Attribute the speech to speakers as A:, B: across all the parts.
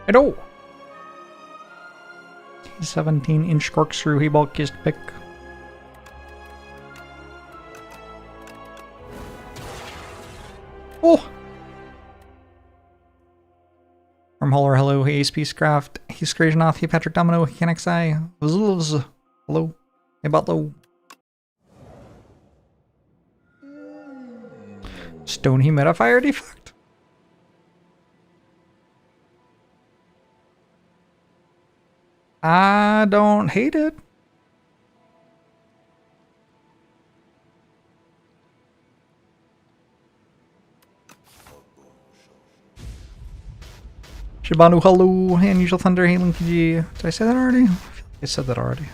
A: I know! 17-inch corkscrew, he bulk kissed pick. Oh! From Holler, hello, hey Spacecraft, hey Scragenoth, hey Patrick Domino, hey KenXI, hello, hey Butlow. Stone humidifier defect? I don't hate it. Shibanu, hello, hey Unusual Thunder, hey Linky G. Did I say that already? I feel like I said that already.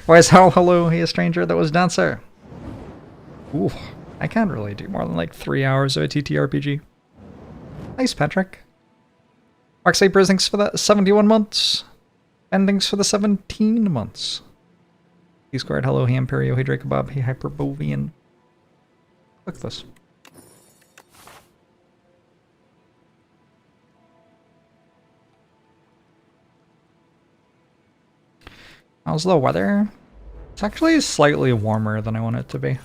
A: Why is Hal, hello, hey a stranger that was dancer. Ooh, I can't really do more than like 3 hours of a TTRPG. Nice, Patrick. Mark Saber, thanks for the 71 months. Endings for the 17 months. He squared, hello, hey Imperio, hey Dracobob, hey Hyperbovian. Look at this. How's the weather? It's actually slightly warmer than I want it to be.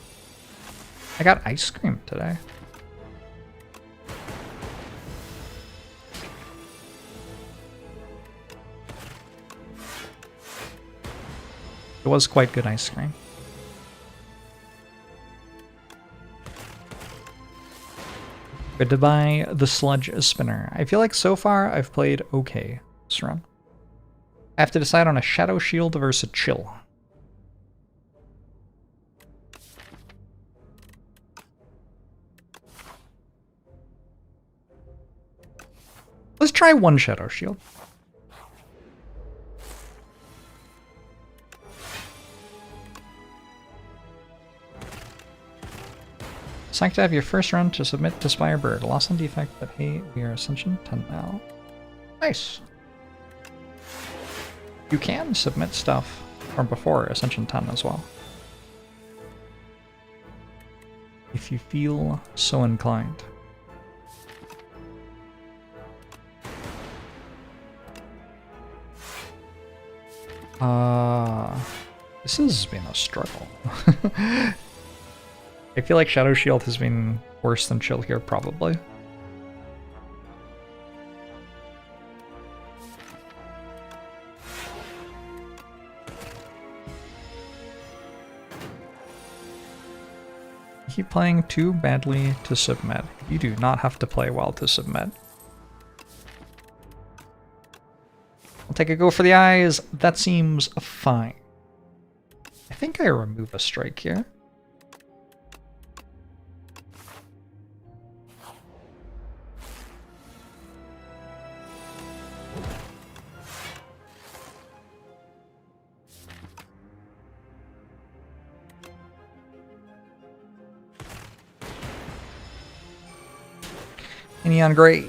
A: I got ice cream today. It was quite good ice cream. Good to buy the sludge spinner. I feel like so far I've played okay this run. I have to decide on a Shadow Shield versus a Chill. Let's try one Shadow Shield. Psyched to have your first run to submit to Spire Bird. Lost on Defect, but hey, we are Ascension 10 now. Nice. You can submit stuff from before Ascension 10 as well, if you feel so inclined. This has been a struggle. I feel like Shadow Shield has been worse than Chill here, probably. Keep playing too badly to submit. You do not have to play well to submit. I'll take a go for the eyes. That seems fine. I think I remove a strike here. Neon Gray.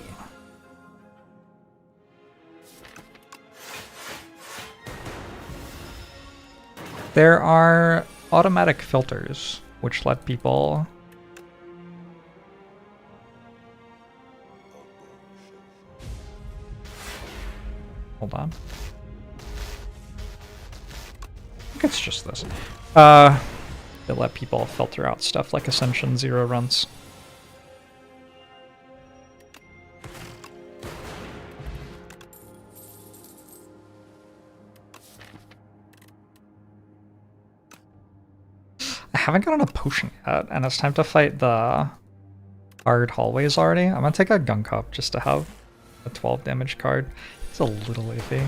A: There are automatic filters which let people hold on. I think it's just this. They let people filter out stuff like Ascension 0 runs. I haven't gotten a potion yet, and it's time to fight the hard hallways already. I'm gonna take a gun cup just to have a 12 damage card. It's a little iffy.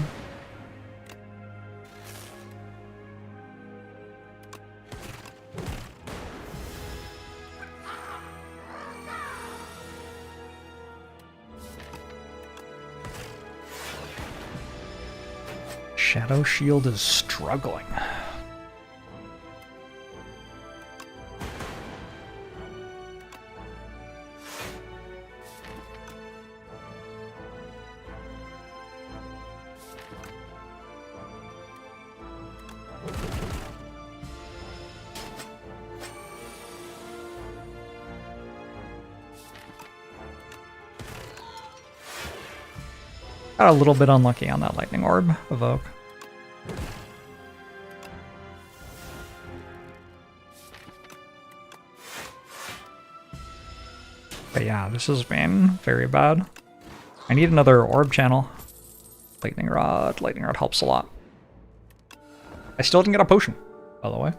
A: Shadow Shield is struggling. Got a little bit unlucky on that lightning orb evoke. But yeah, this has been very bad. I need another orb channel. Lightning rod helps a lot. I still didn't get a potion, by the way.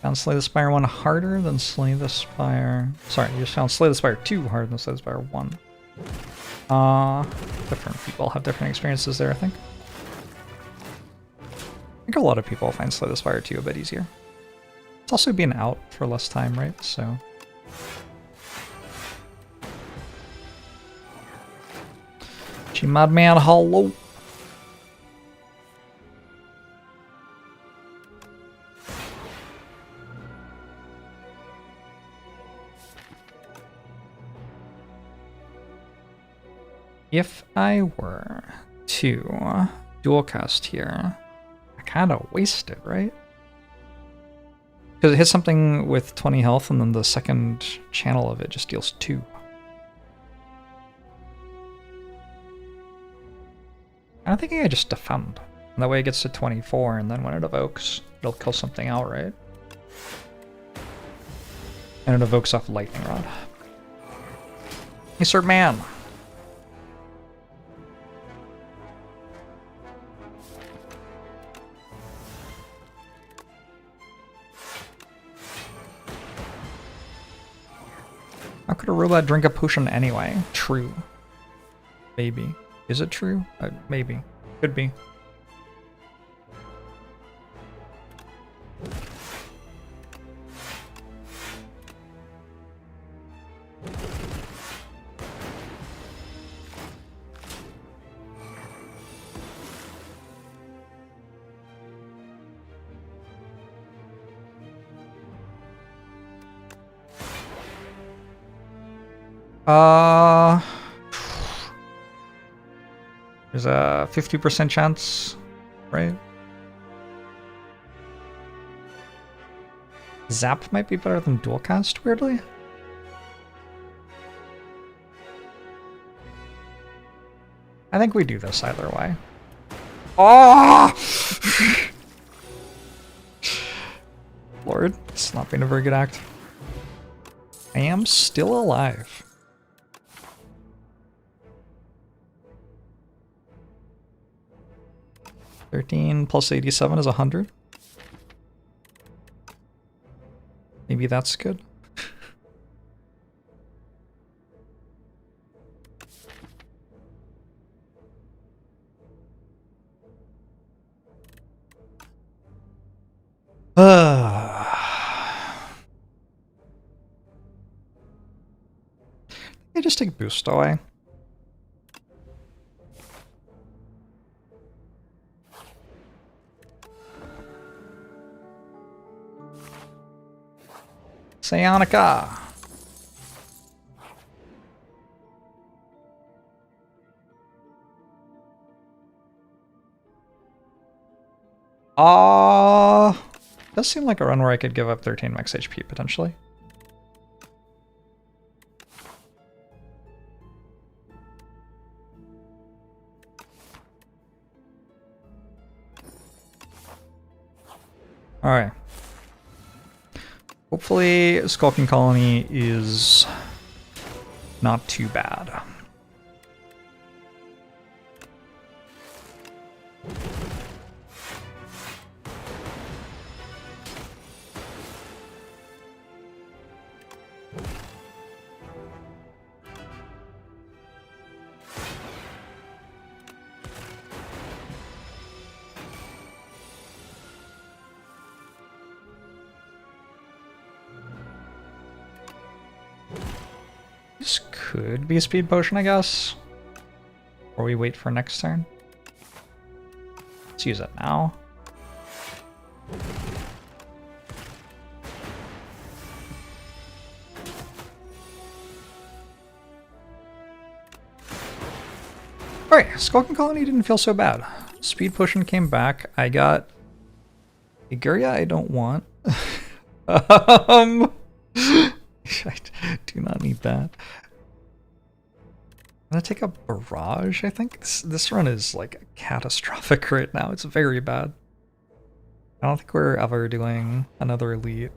A: Found Slay the Spire 1 harder than Slay the Spire... Sorry, you just found Slay the Spire 2 harder than Slay the Spire 1. Different people have different experiences there, I think. I think a lot of people find Slay the Spire 2 a bit easier. It's also been out for less time, right? So... Madman, hello! If I were to dual cast here, I kind of waste it, right? Because it hits something with 20 health and then the second channel of it just deals 2. I'm thinking I just defend. And that way it gets to 24 and then when it evokes, it'll kill something outright. And it evokes off Lightning Rod. Hey, Sir Man! How could a robot drink a potion anyway? True. Maybe. Is it true? Maybe. Could be. There's a 50% chance, right? Zap might be better than dual cast, weirdly. I think we do this either way. Oh! Lord, it's not been a very good act. I am still alive. $13 plus 87 is 100. Maybe that's good. I just take boost away. Psionica. Does seem like a run where I could give up 13 max HP potentially. All right. Hopefully, Skulking Colony is not too bad. This could be a speed potion, I guess. Or we wait for next turn. Let's use it now. Alright, Skulking Colony didn't feel so bad. Speed potion came back. I got Iguria I don't want. I do not need that. I'm gonna take a barrage, I think. This run is like catastrophic right now. It's very bad. I don't think we're ever doing another elite.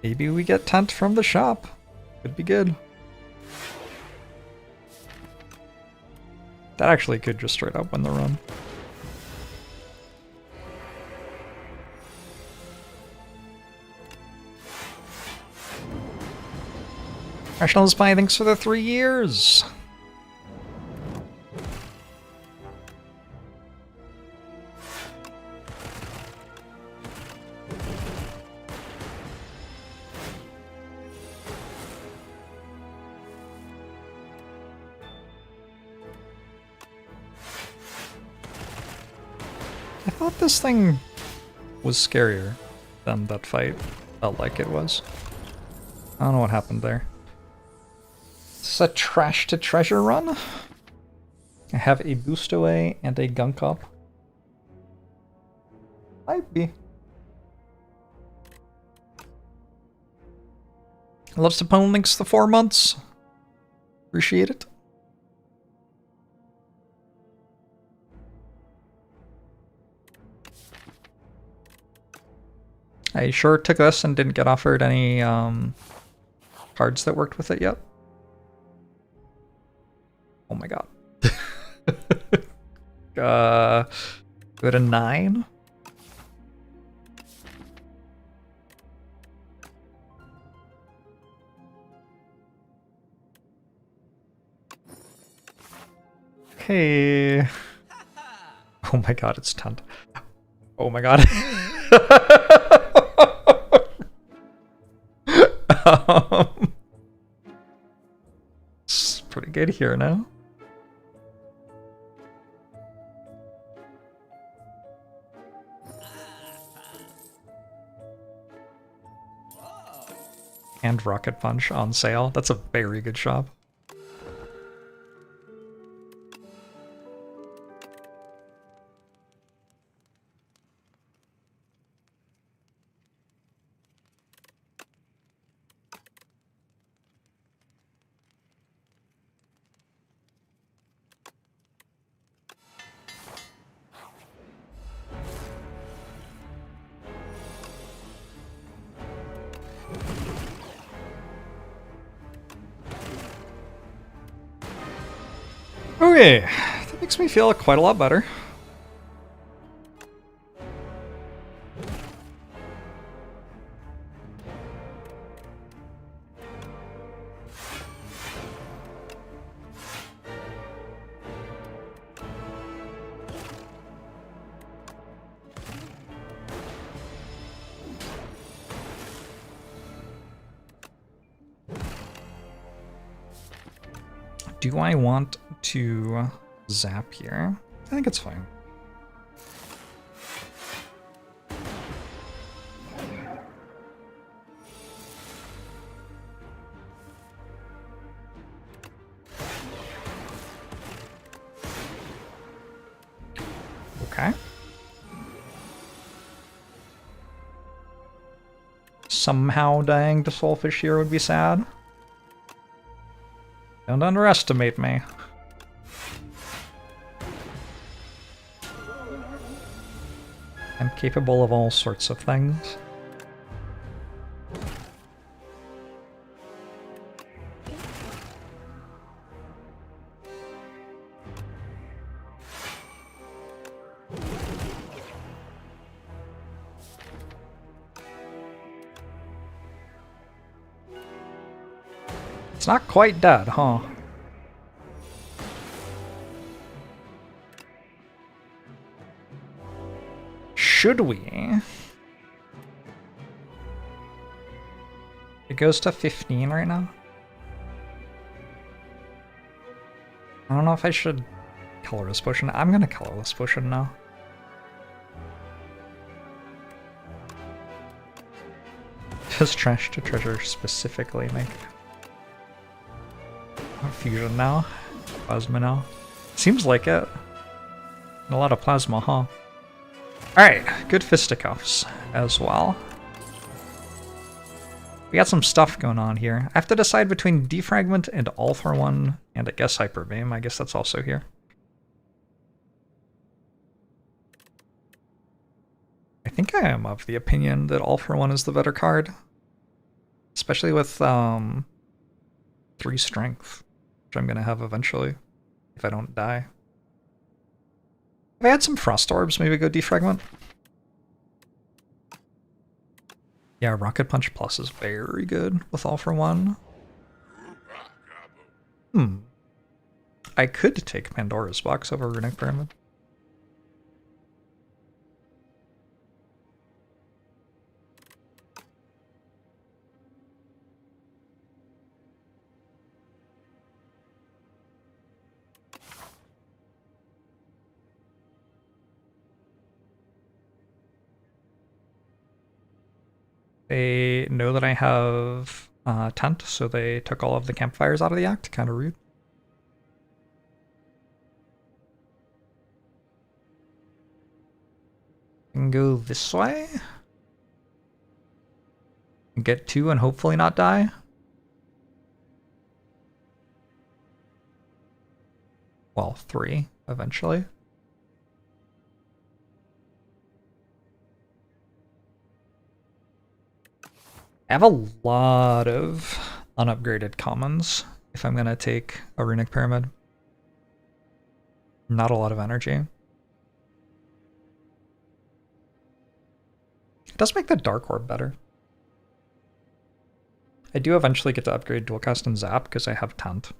A: Maybe we get tent from the shop. Could be good. That actually could just straight up win the run. Rational Spy, thanks for the 3 years! I thought this thing was scarier than that fight felt like it was. I don't know what happened there. Is this a trash to treasure run? I have a boost away and a gunk up. Might be. Loves to pwn links the 4 months. Appreciate it. I sure took this and didn't get offered any cards that worked with it yet. Oh my god. Go to 9. Okay. Oh my god, it's 10. Oh my god. It's pretty good here now. And Rocket Punch on sale. That's a very good shop. Okay, that makes me feel quite a lot better. Do I want to zap here? I think it's fine. Okay. Somehow dying to Soulfish here would be sad. Don't underestimate me. I'm capable of all sorts of things. It's not quite dead, huh? Should we? It goes to 15 right now. I don't know if I should colorless potion. I'm gonna colorless potion now. Does trash to treasure specifically make fusion now? Plasma now? Seems like it. A lot of plasma, huh? Alright, good fisticuffs as well. We got some stuff going on here. I have to decide between Defragment and All for One, and I guess Hyper Beam. I guess that's also here. I think I am of the opinion that All for One is the better card. Especially with 3 strength, which I'm going to have eventually, if I don't die. If I had some Frost Orbs, maybe go Defragment. Yeah, Rocket Punch Plus is very good with All for One. I could take Pandora's Box over Runic Pyramid. They know that I have tent, so they took all of the campfires out of the act. Kind of rude. And go this way. And get 2 and hopefully not die. Well, 3 eventually. I have a lot of unupgraded commons if I'm going to take a Runic Pyramid. Not a lot of energy. It does make the Dark Orb better. I do eventually get to upgrade Dual Cast and Zap because I have Tent.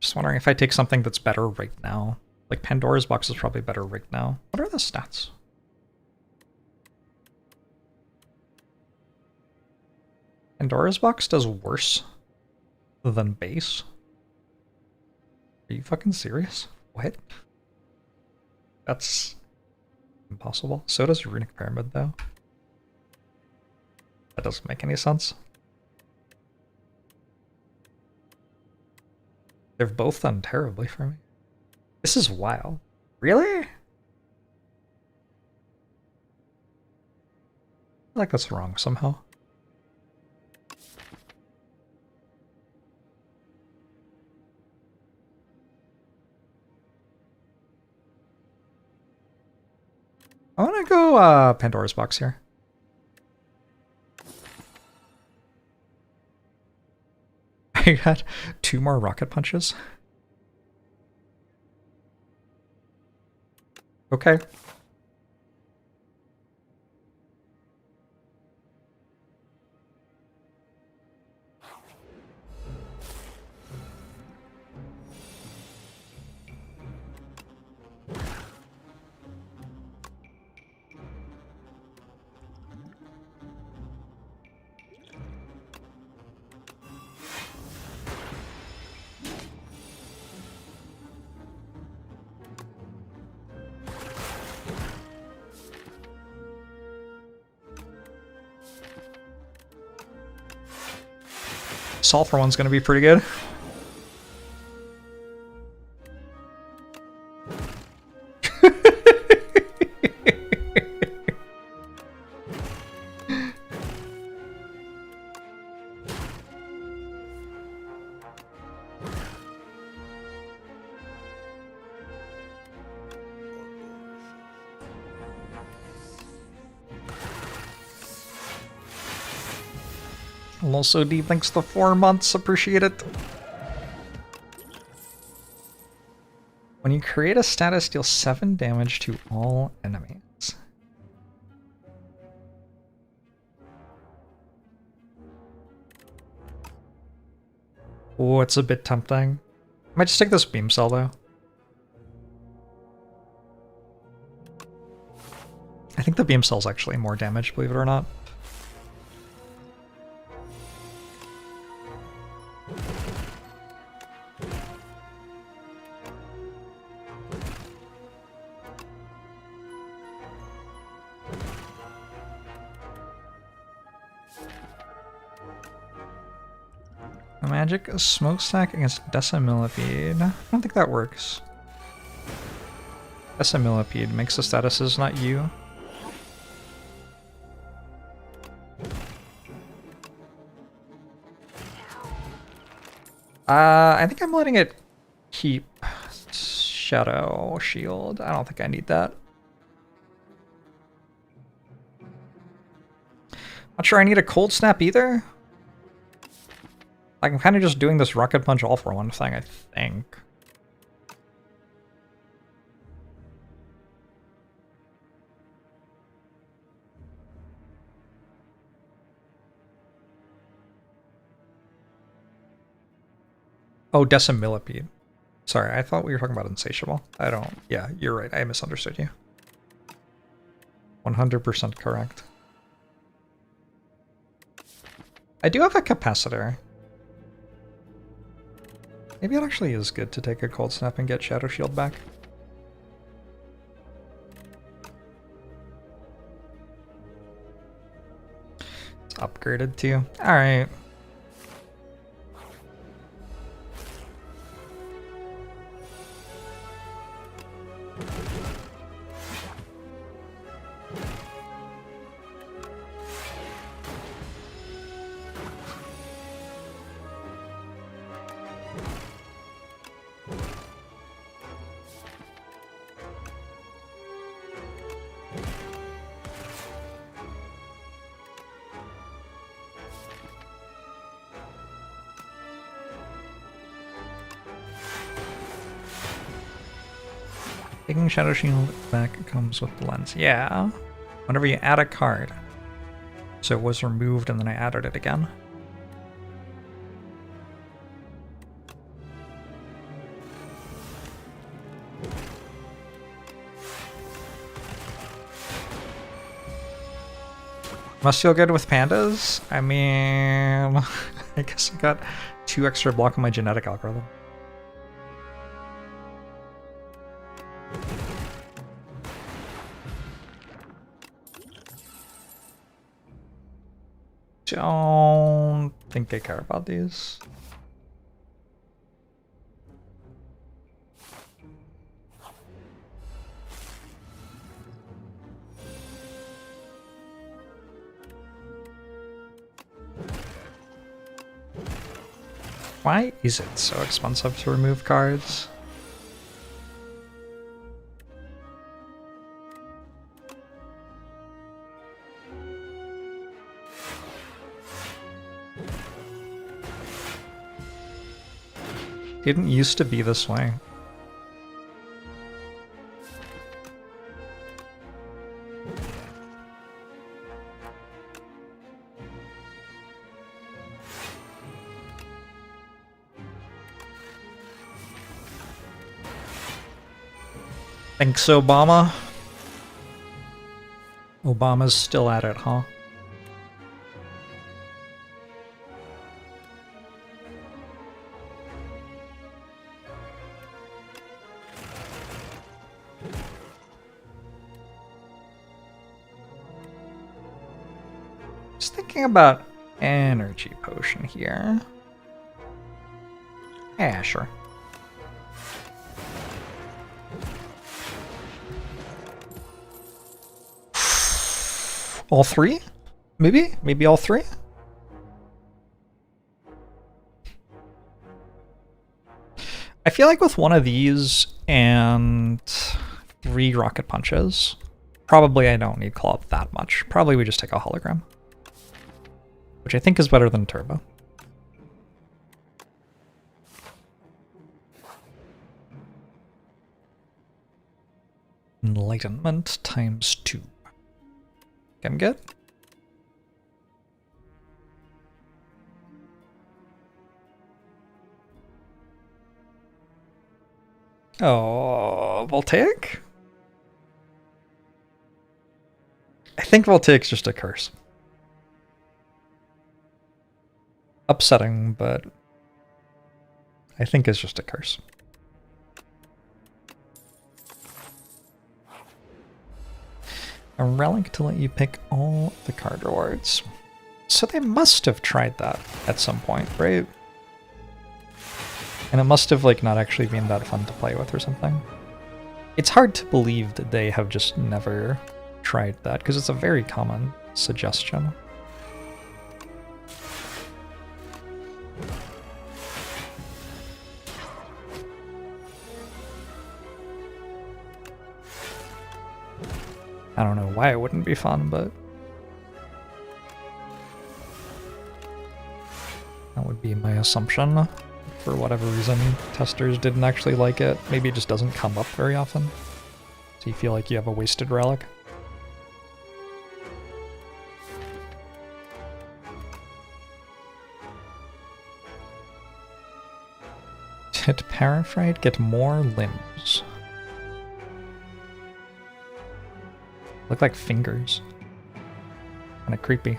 A: Just wondering if I take something that's better right now. Like, Pandora's Box is probably better right now. What are the stats? Pandora's Box does worse than base? Are you fucking serious? What? That's impossible. So does Runic Pyramid, though. That doesn't make any sense. They've both done terribly for me. This is wild. Really? I feel like that's wrong somehow. I want to go Pandora's Box here. I got 2 more Rocket Punches. Okay. All for One's gonna be pretty good. Also, D, thanks for 4 months. Appreciate it. When you create a status, deal 7 damage to all enemies. Oh, it's a bit tempting. I might just take this beam cell, though. I think the beam cell's actually more damage, believe it or not. Magic smokestack against Decimillipede. I don't think that works. That's a millipede. Makes the statuses not you. I think I'm letting it keep Shadow Shield. I don't think I need that. Not sure I need a Cold Snap either. Like, I'm kind of just doing this Rocket Punch all for one thing, I think. Oh, Decimillipede. Sorry, I thought we were talking about Insatiable. I don't... Yeah, you're right. I misunderstood you. 100% correct. I do have a Capacitor. Maybe it actually is good to take a Cold Snap and get Shadow Shield back. It's upgraded too. Alright. Taking Shadow Shield back comes with the lens. Yeah. Whenever you add a card. So it was removed and then I added it again. Must feel good with pandas? I mean, I guess I got 2 extra block on my genetic algorithm. Don't think I care about these. Why is it so expensive to remove cards? Didn't used to be this way. Thanks, Obama. Obama's still at it, huh? Just thinking about energy potion here. Yeah, sure. All 3? Maybe? Maybe all 3? I feel like with one of these and 3 rocket punches, probably I don't need claw up that much. Probably we just take a hologram. Which I think is better than turbo. Enlightenment times 2. I'm good. Oh, Voltaic? I think Voltaic's just a curse. Upsetting, but I think it's just a curse. A relic to let you pick all the card rewards. So they must have tried that at some point, right? And it must have like not actually been that fun to play with or something. It's hard to believe that they have just never tried that, because it's a very common suggestion. I don't know why it wouldn't be fun, but that would be my assumption. For whatever reason, testers didn't actually like it. Maybe it just doesn't come up very often. So you feel like you have a wasted relic. Did Parafrite get more limbs? Look like fingers. Kinda creepy.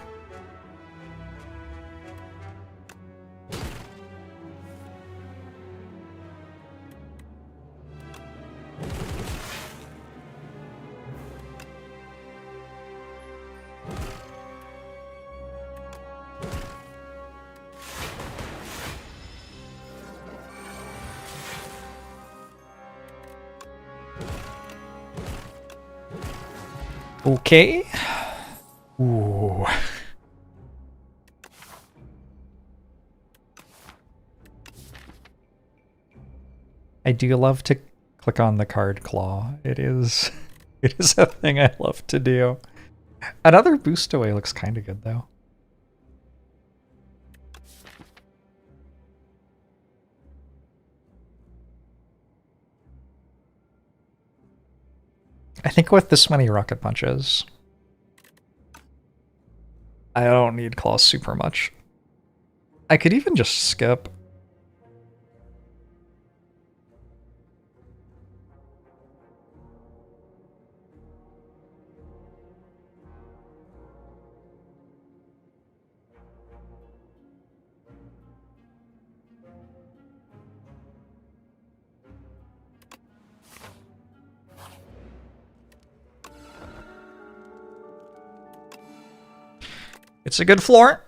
A: Okay. Ooh. I do love to click on the card claw. It is a thing I love to do. Another boost away looks kind of good though. I think with this many rocket punches, I don't need claws super much. I could even just skip. It's a good floor.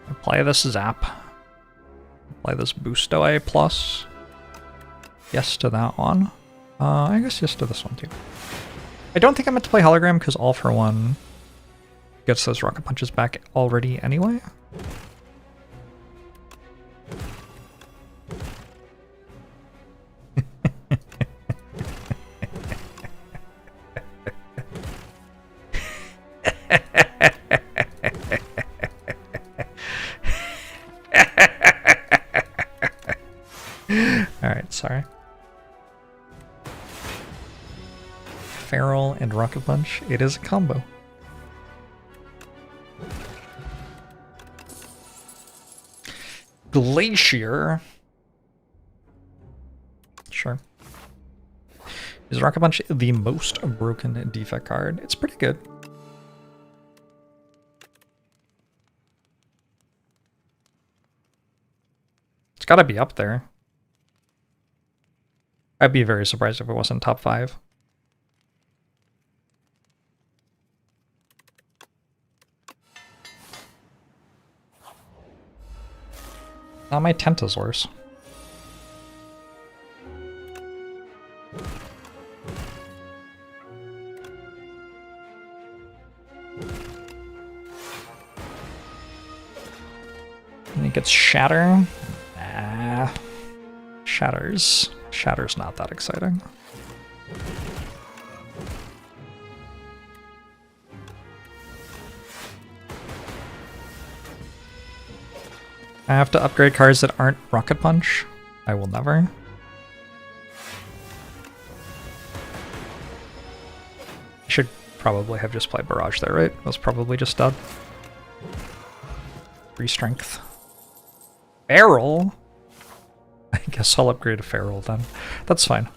A: Apply this zap. Apply this boost away plus. Yes to that one. I guess yes to this one too. I don't think I meant to play hologram because All for One gets those rocket punches back already anyway. Alright, sorry. Feral and Rocket Punch, it is a combo. Glacier. Sure. Is Rocket Punch the most broken defect card? It's pretty good. It's gotta be up there. I'd be very surprised if it wasn't top 5. Not my Tentasaurs. I think it's Shatter. Nah. Shatter's not that exciting. I have to upgrade cards that aren't Rocket Punch. I will never. I should probably have just played Barrage there, right? It was probably just done. 3 strength. Barrel? I guess I'll upgrade a Feral then. That's fine.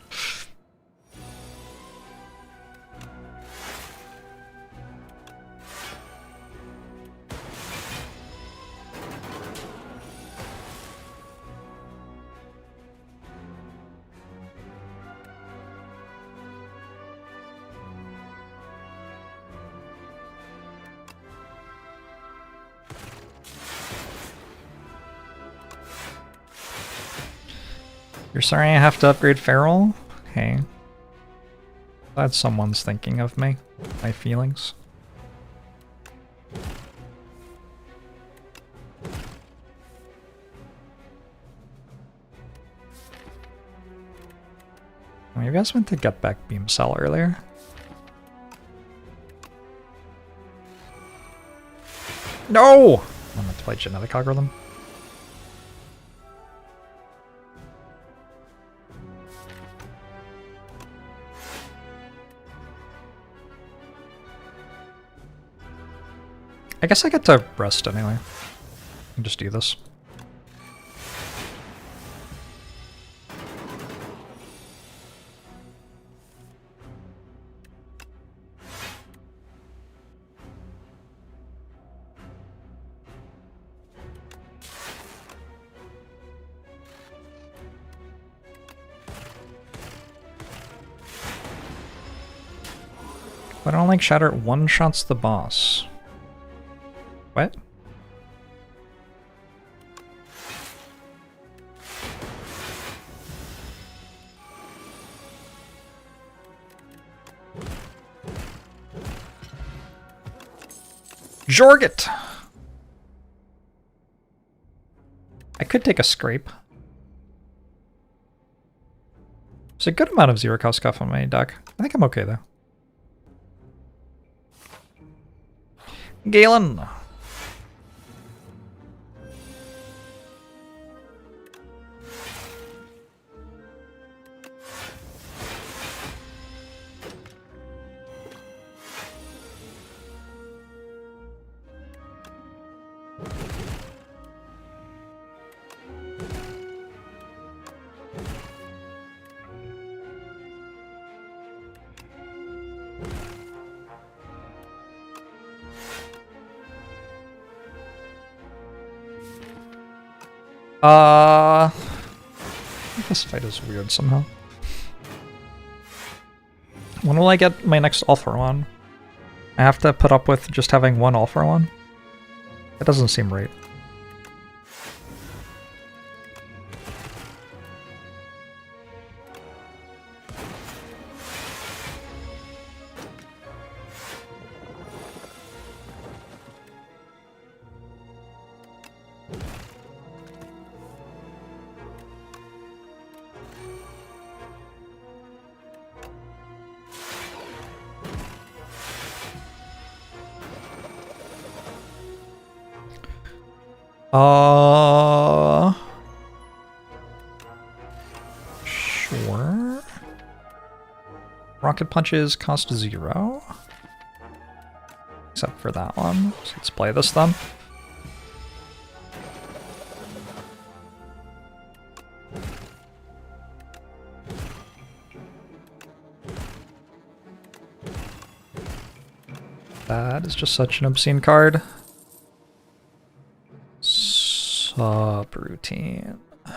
A: You're sorry I have to upgrade Feral? Okay. Glad someone's thinking of me. My feelings. Oh, you guys went to get back Beam Cell earlier. No! I'm going to play Genetic Algorithm. I guess I get to rest anyway. I can just do this. But I don't like Shatter, it one-shots the boss. What? Jorget! I could take a scrape. There's a good amount of zero cost scuff on my deck. I think I'm okay though. Galen! This fight is weird somehow. When will I get my next all for one? I have to put up with just having one all for one? That doesn't seem right. Sure. Rocket punches cost 0. Except for that one. So let's play this then. That is just such an obscene card. Subroutine. I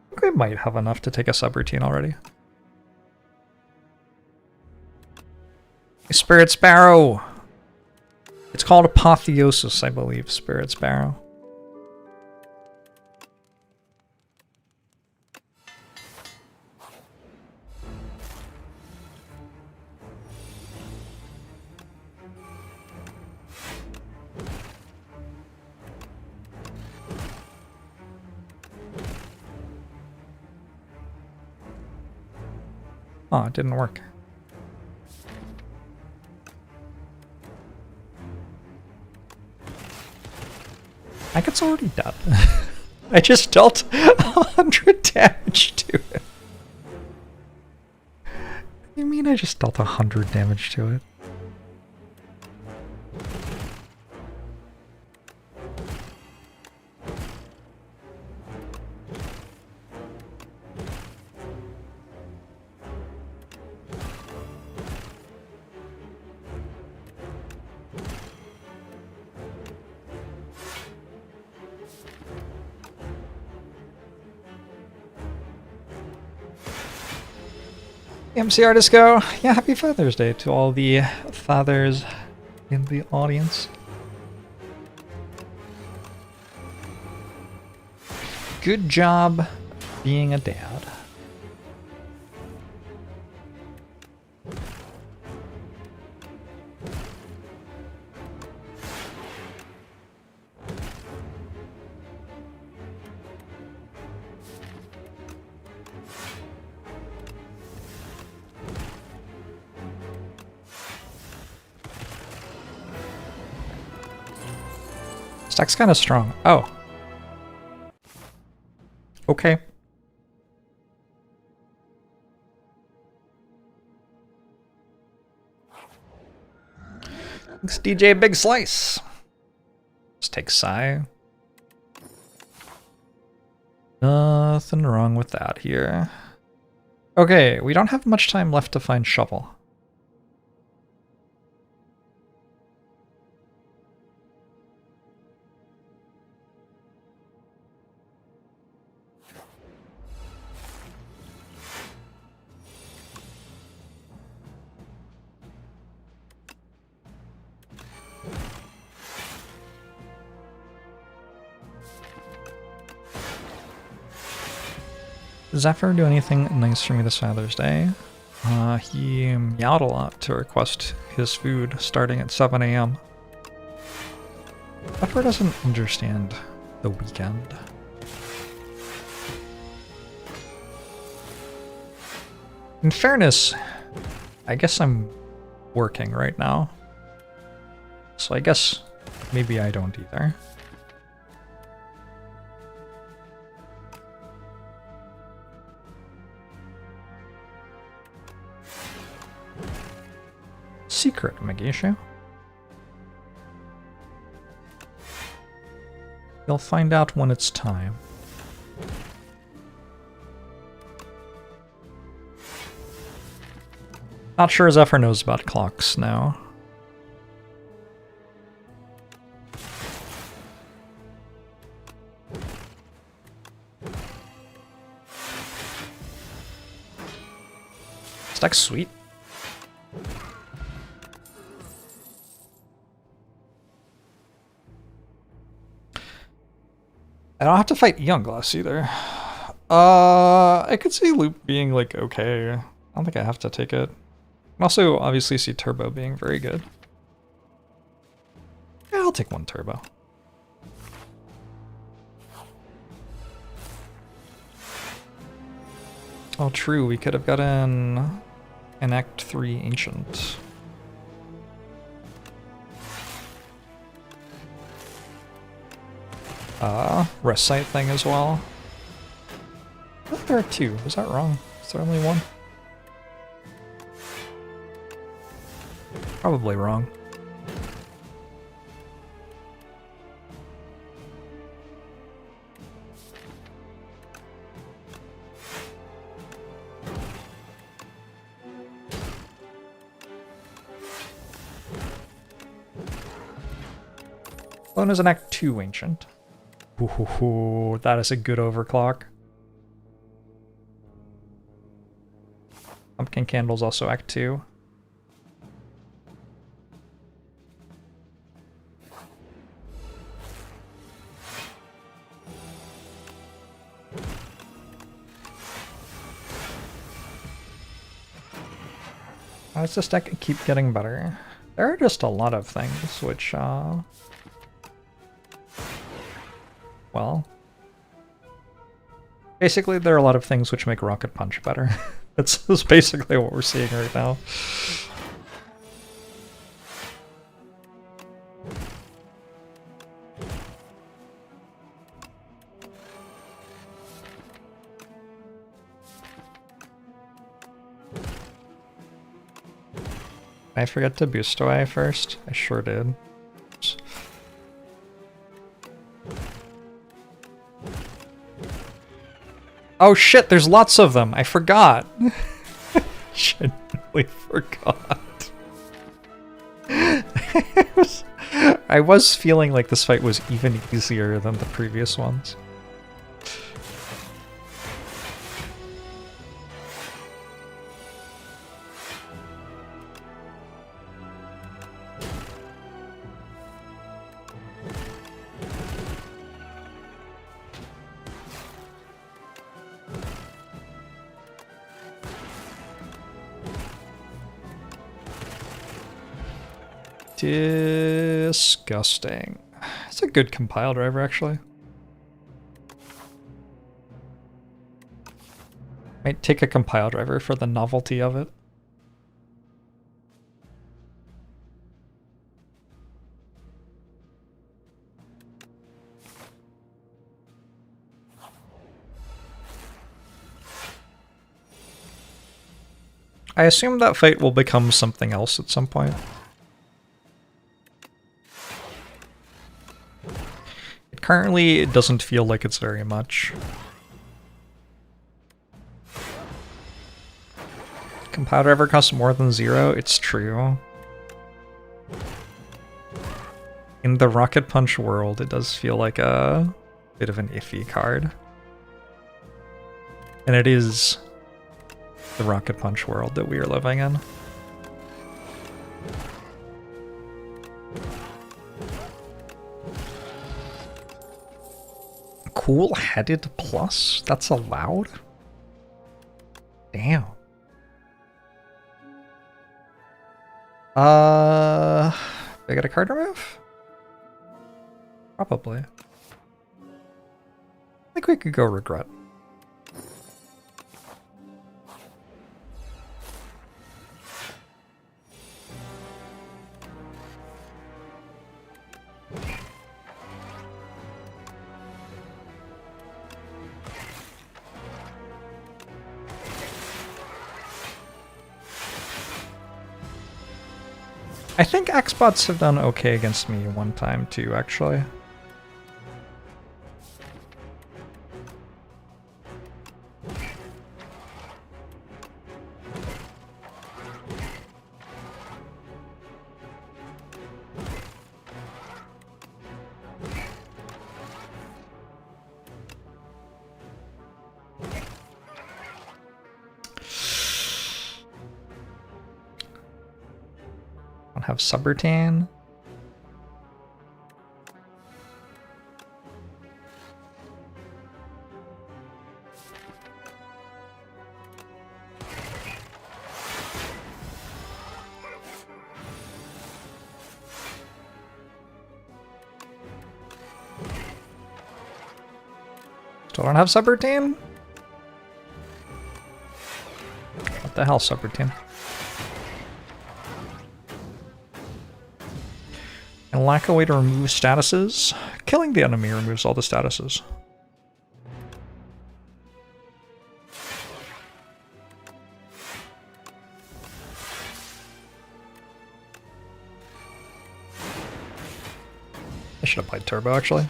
A: think we might have enough to take a subroutine already. Spirit Sparrow! It's called Apotheosis, I believe, Spirit Sparrow. Oh, it didn't work. Like it's already done. I just dealt 100 damage to it. You mean I just dealt 100 damage to it? MCR Disco, yeah, happy Father's Day to all the fathers in the audience. Good job being a dad. Stack's kind of strong. Oh. Okay. Thanks, DJ Big Slice. Let's take Psy. Nothing wrong with that here. Okay, we don't have much time left to find Shovel. Does Zephyr do anything nice for me this Father's Day? He meowed a lot to request his food starting at 7 AM. Zephyr doesn't understand the weekend. In fairness, I guess I'm working right now. So I guess maybe I don't either. Secret, Magisha. You'll find out when it's time. Not sure Zephyr knows about clocks now. Stack's sweet. I don't have to fight Youngglass either. I could see Loop being like okay. I don't think I have to take it. I also obviously see Turbo being very good. Yeah, I'll take one Turbo. Oh true, we could have gotten an Act 3 Ancient. Rest site thing as well. I thought there are two. Was that wrong? Is there only one? Probably wrong. Lone is an Act 2 Ancient. Ooh, that is a good overclock. Pumpkin Candle's also Act 2. How does this deck keep getting better? There are just a lot of things which, well, basically there are a lot of things which make Rocket Punch better. That's basically what we're seeing right now. Did I forget to boost away first? I sure did. Oops. Oh shit, there's lots of them. I forgot. Genuinely forgot. I was feeling like this fight was even easier than the previous ones. Disgusting. It's a good compile driver, actually. Might take a compile driver for the novelty of it. I assume that fight will become something else at some point. Currently, it doesn't feel like it's very much. Compile driver costs more than 0, it's true. In the Rocket Punch world, it does feel like a bit of an iffy card. And it is the Rocket Punch world that we are living in. Cool-headed plus? That's allowed? Damn. I got a card remove? Probably. I think we could go regret. I think Xbots have done okay against me one time too, actually. Have Subroutine. Still don't have Subroutine? What the hell, Subroutine? And lack a way to remove statuses. Killing the enemy removes all the statuses. I should have played Turbo, actually.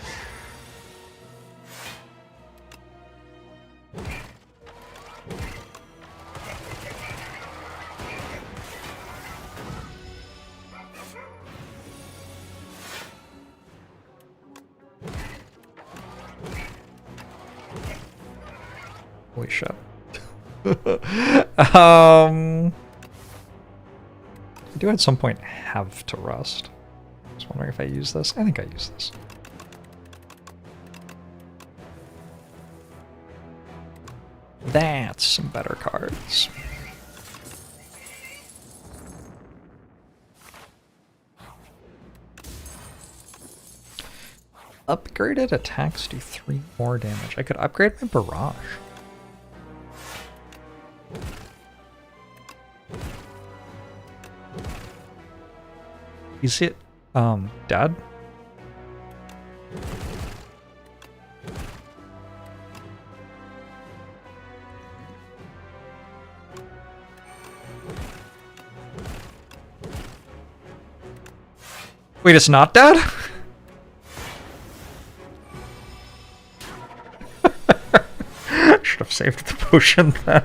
A: Holy shit. I do at some point have to rust. Just wondering if I use this. I think I use this. That's some better cards. Upgraded attacks do 3 more damage. I could upgrade my barrage. Is it, dead? Wait, it's not dead? Should have saved the potion then.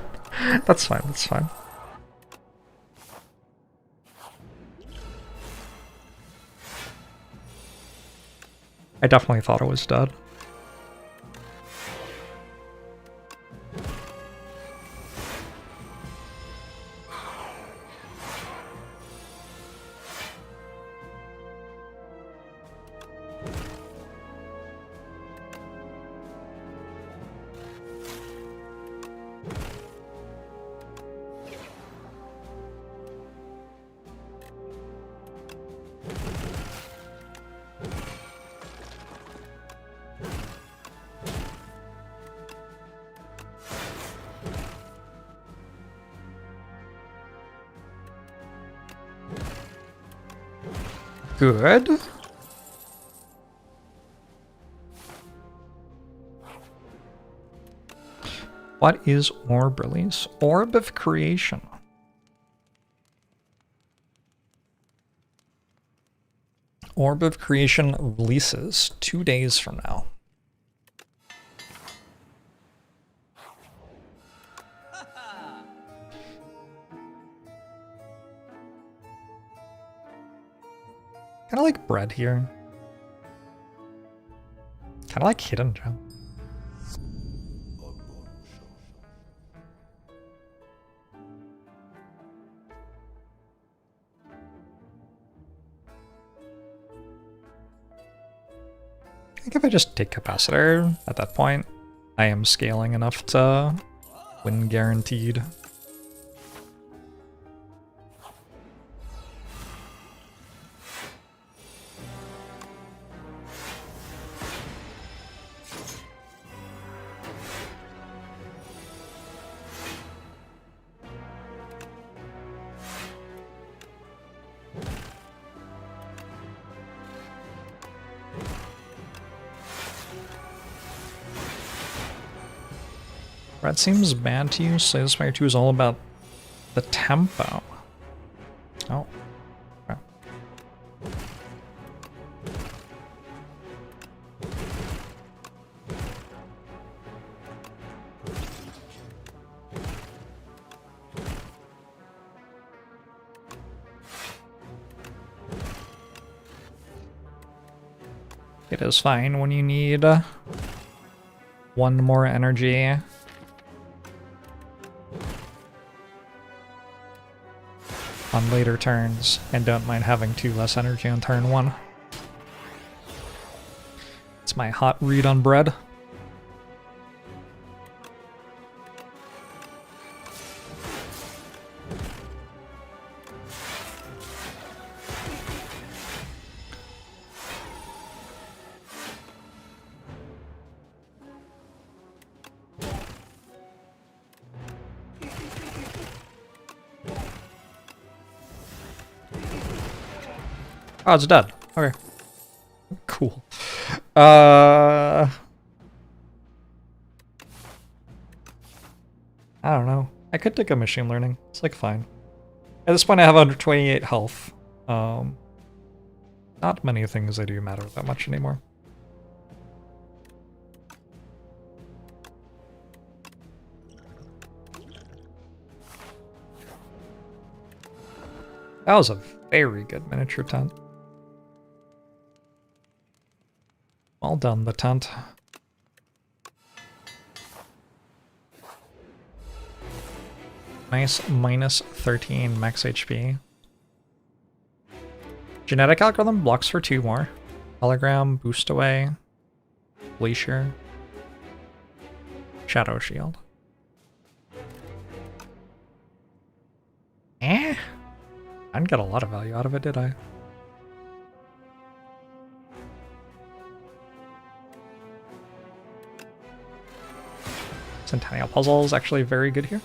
A: That's fine, that's fine. I definitely thought it was dead. good. What is orb release? Orb of creation. Orb of creation releases 2 days from now. Kind of like bread here. Kind of like hidden gem. I think if I just take capacitor at that point, I am scaling enough to win guaranteed. Red seems bad to you, so Spire 2 is all about the tempo. Oh. Okay. It is fine when you need one more energy. On later turns, and don't mind having 2 less energy on turn 1. It's my hot read on bread. Oh, it's dead. Okay. Cool. I don't know. I could take a machine learning. It's like fine. At this point I have 128 health. Not many things I do matter that much anymore. That was a very good miniature tent. Well done, the tent. Nice minus 13 max HP. Genetic algorithm blocks for 2 more. Hologram, boost away. Glacier. Shadow shield. I didn't get a lot of value out of it, did I? Centennial puzzle is actually very good here.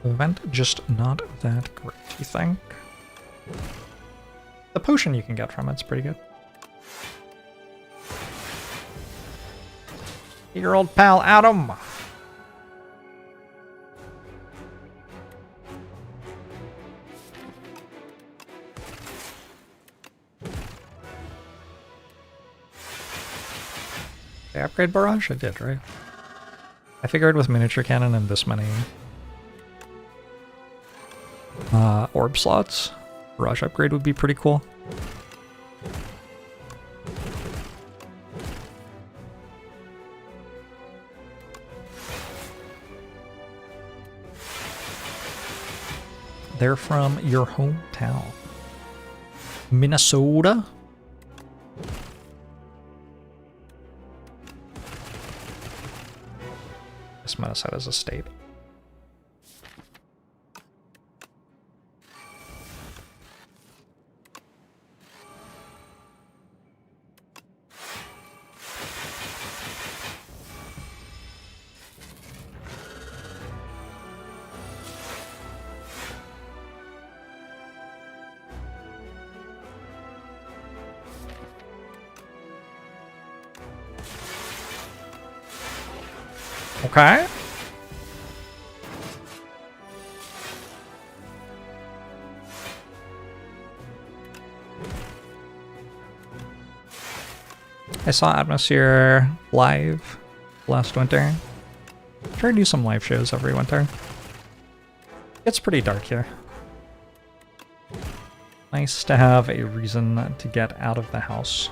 A: Event just not that great, you think? The potion you can get from it's pretty good. Your old pal Adam! Did I upgrade Barrage? I did, right? I figured with miniature cannon and this many orb slots, Barrage upgrade would be pretty cool. They're from your hometown. Minnesota? I'm gonna set as a state. Okay. I saw Atmosphere live last winter. Try to do some live shows every winter. It's pretty dark here. Nice to have a reason to get out of the house.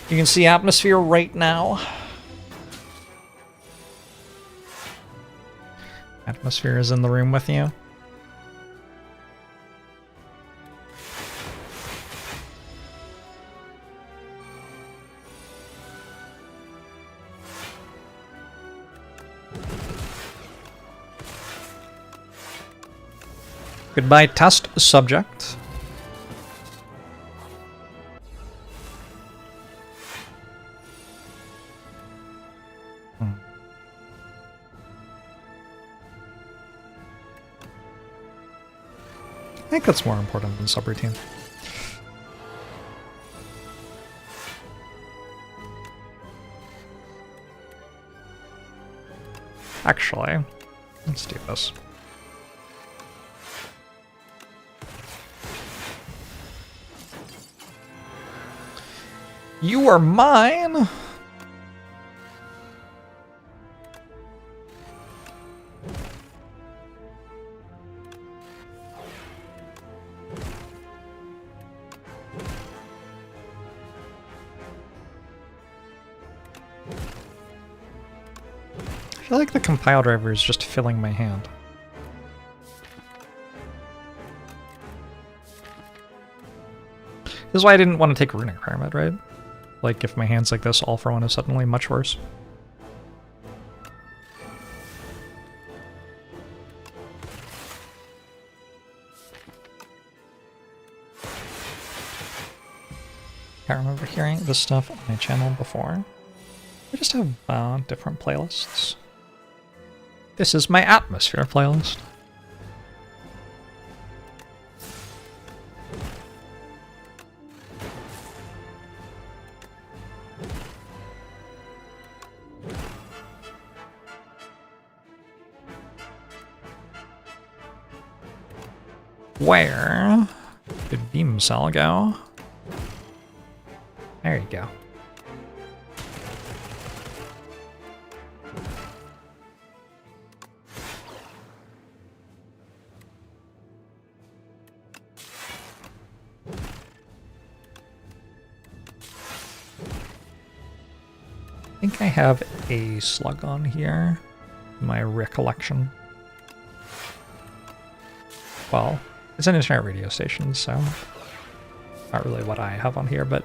A: You can see Atmosphere right now. Atmosphere is in the room with you. Goodbye, test subject. I think that's more important than subroutine. Actually, let's do this. You are mine! I feel like the compile driver is just filling my hand. This is why I didn't want to take Runic Pyramid, right? Like, if my hand's like this, All for One is suddenly much worse. I remember hearing this stuff on my channel before. I just have different playlists. This is my Atmosphere playlist. Where did Beam Cell go? There you go. I think I have a slug on here, in my recollection. Well, it's an internet radio station, so not really what I have on here, but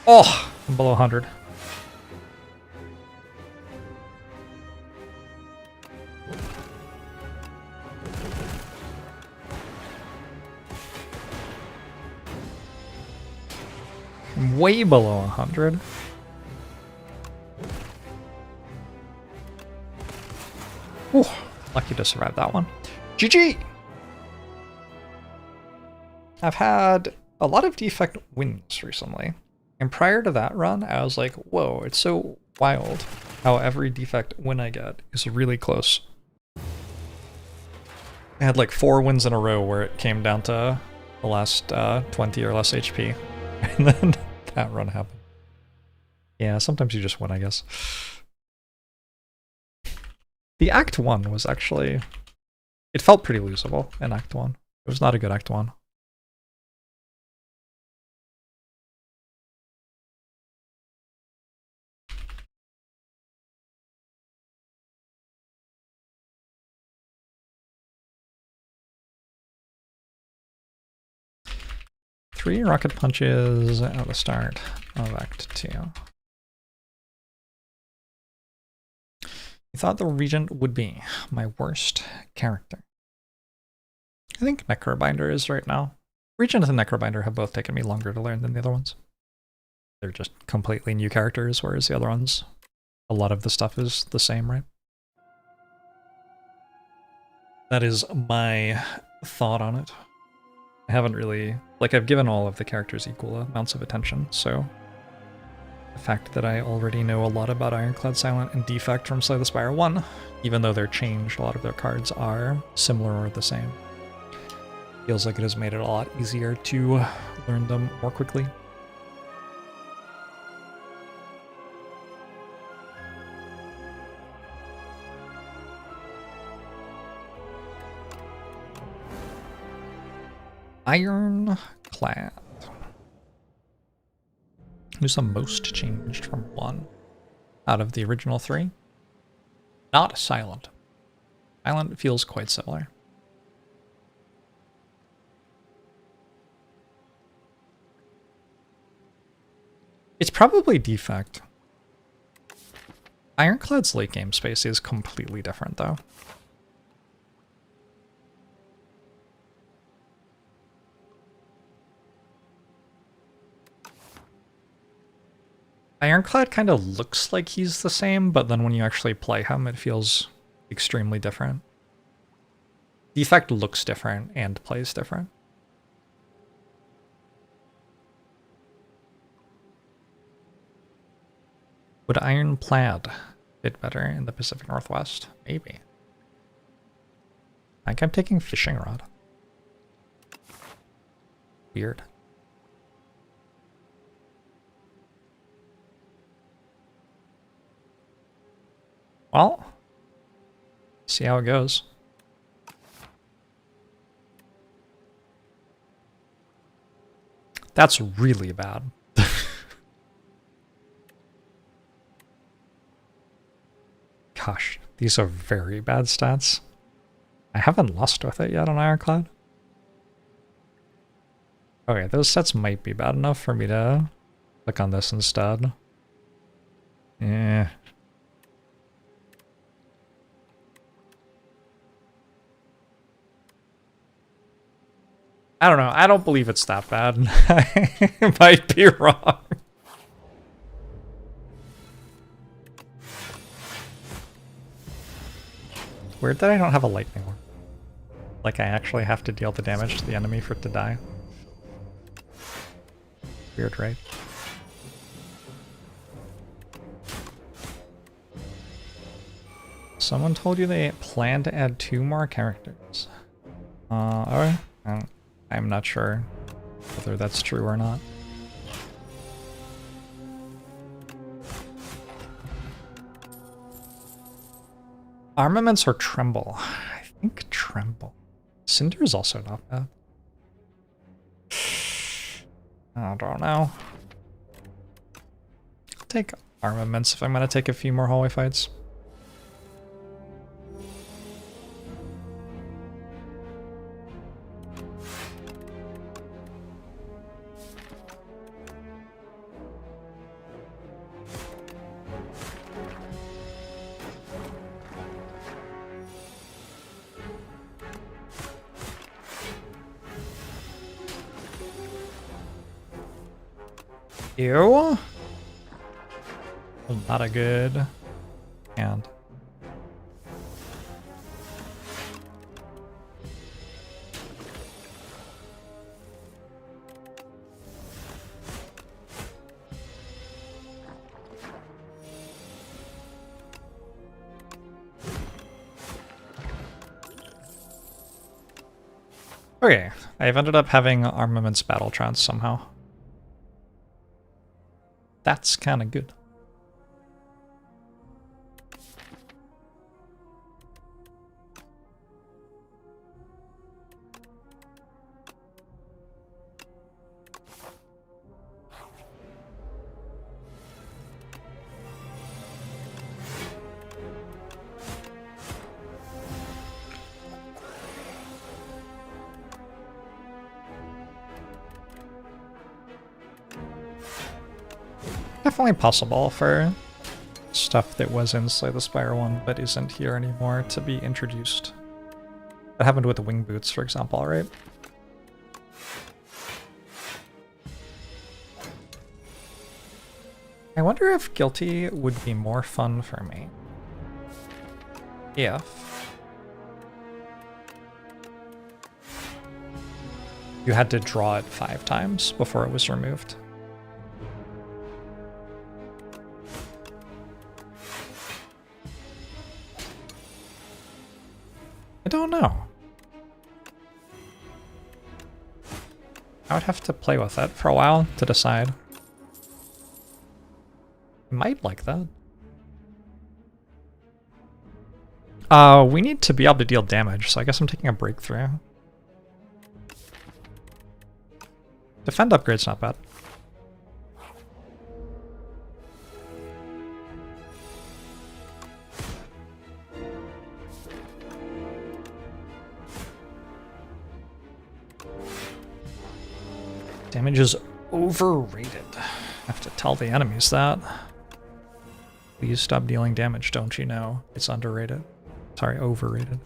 A: oh, I'm below 100. I'm way below 100. Ooh, lucky to survive that one. GG! I've had a lot of Defect wins recently. And prior to that run, I was like, whoa, it's so wild how every Defect win I get is really close. I had like 4 wins in a row where it came down to the last 20 or less HP. And then that run happened. Yeah, sometimes you just win, I guess. The Act 1 was actually... It felt pretty losable in Act 1. It was not a good Act 1. Three rocket punches at the start of Act 2. I thought the Regent would be my worst character. I think Necrobinder is right now. Regent and Necrobinder have both taken me longer to learn than the other ones. They're just completely new characters, whereas the other ones, a lot of the stuff is the same, right? That is my thought on it. I haven't really... Like, I've given all of the characters equal amounts of attention, so... The fact that I already know a lot about Ironclad, Silent, and Defect from Slay the Spire 1, even though they're changed, a lot of their cards are similar or the same. Feels like it has made it a lot easier to learn them more quickly. Ironclad. Who's the most changed from 1 out of the original 3? Not Silent. Silent feels quite similar. It's probably Defect. Ironclad's late game space is completely different though. Ironclad kind of looks like he's the same, but then when you actually play him, it feels extremely different. Defect looks different and plays different. Would Ironclad fit better in the Pacific Northwest? Maybe. I think I'm taking Fishing Rod. Weird. Well, see how it goes. That's really bad. Gosh, these are very bad stats. I haven't lost with it yet on Ironclad. Okay, those sets might be bad enough for me to click on this instead. Yeah. I don't know. I don't believe it's that bad. I might be wrong. Weird that I don't have a lightning one. Like I actually have to deal the damage to the enemy for it to die. Weird, right? Someone told you they plan to add 2 more characters. Okay. I'm not sure whether that's true or not. Armaments or Tremble? I think Tremble. Cinder is also not bad. I don't know. I'll take Armaments if I'm going to take a few more hallway fights. Ew. Not a good hand. Okay, I've ended up having Armaments Battle Trance somehow. That's kind of good. definitely possible for stuff that was in Slay the Spire 1 but isn't here anymore to be introduced. That happened with the wing boots, for example, right? I wonder if Guilty would be more fun for me if you had to draw it 5 times before it was removed. I don't know. I would have to play with it for a while to decide. I might like that. We need to be able to deal damage, so I guess I'm taking a breakthrough. Defend upgrade's not bad. Damage is overrated. I have to tell the enemies that. Please stop dealing damage, don't you know? It's underrated. Sorry, overrated.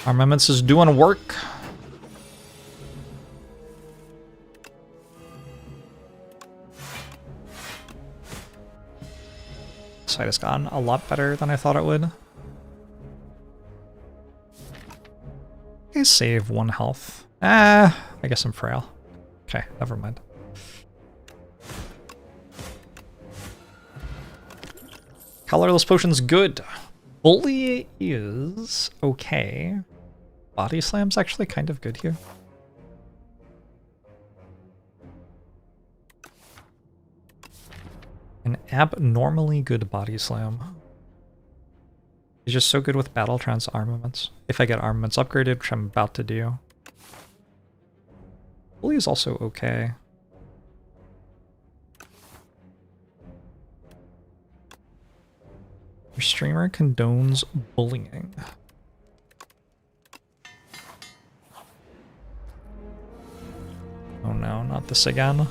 A: Armaments is doing work. Sight has gotten a lot better than I thought it would. Okay, save 1 health. I guess I'm frail. Okay, never mind. Colorless potion's good. Bully is okay. Body slam's actually kind of good here. An abnormally good body slam. He's just so good with battle trance armaments. If I get armaments upgraded, which I'm about to do. Bully is also okay. Your streamer condones bullying. Oh no, not this again.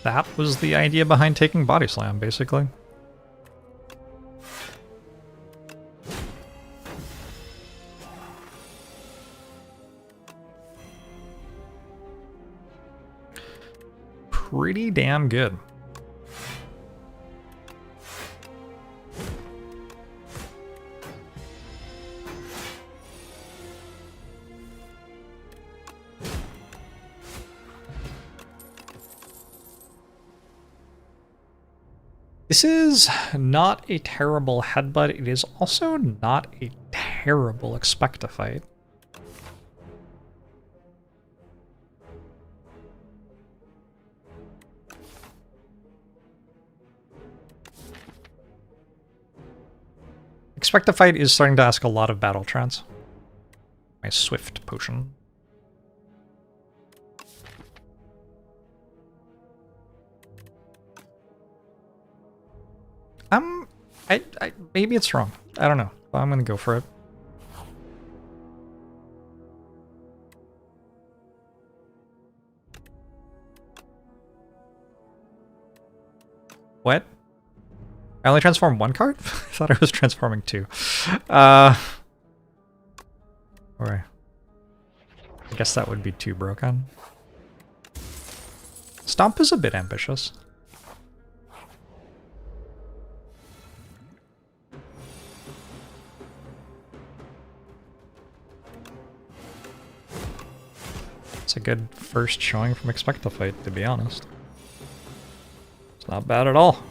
A: That was the idea behind taking Body Slam, basically. Pretty damn good. This is not a terrible headbutt. It is also not a terrible Expectifight. Expectifight is starting to ask a lot of battle trance. My swift potion. Maybe it's wrong. I don't know. But I'm gonna go for it. What? I only transformed 1 card? I thought I was transforming 2. Alright. I guess that would be 2 broken. Stomp is a bit ambitious. That's a good first showing from Expectifite, to be honest. It's not bad at all.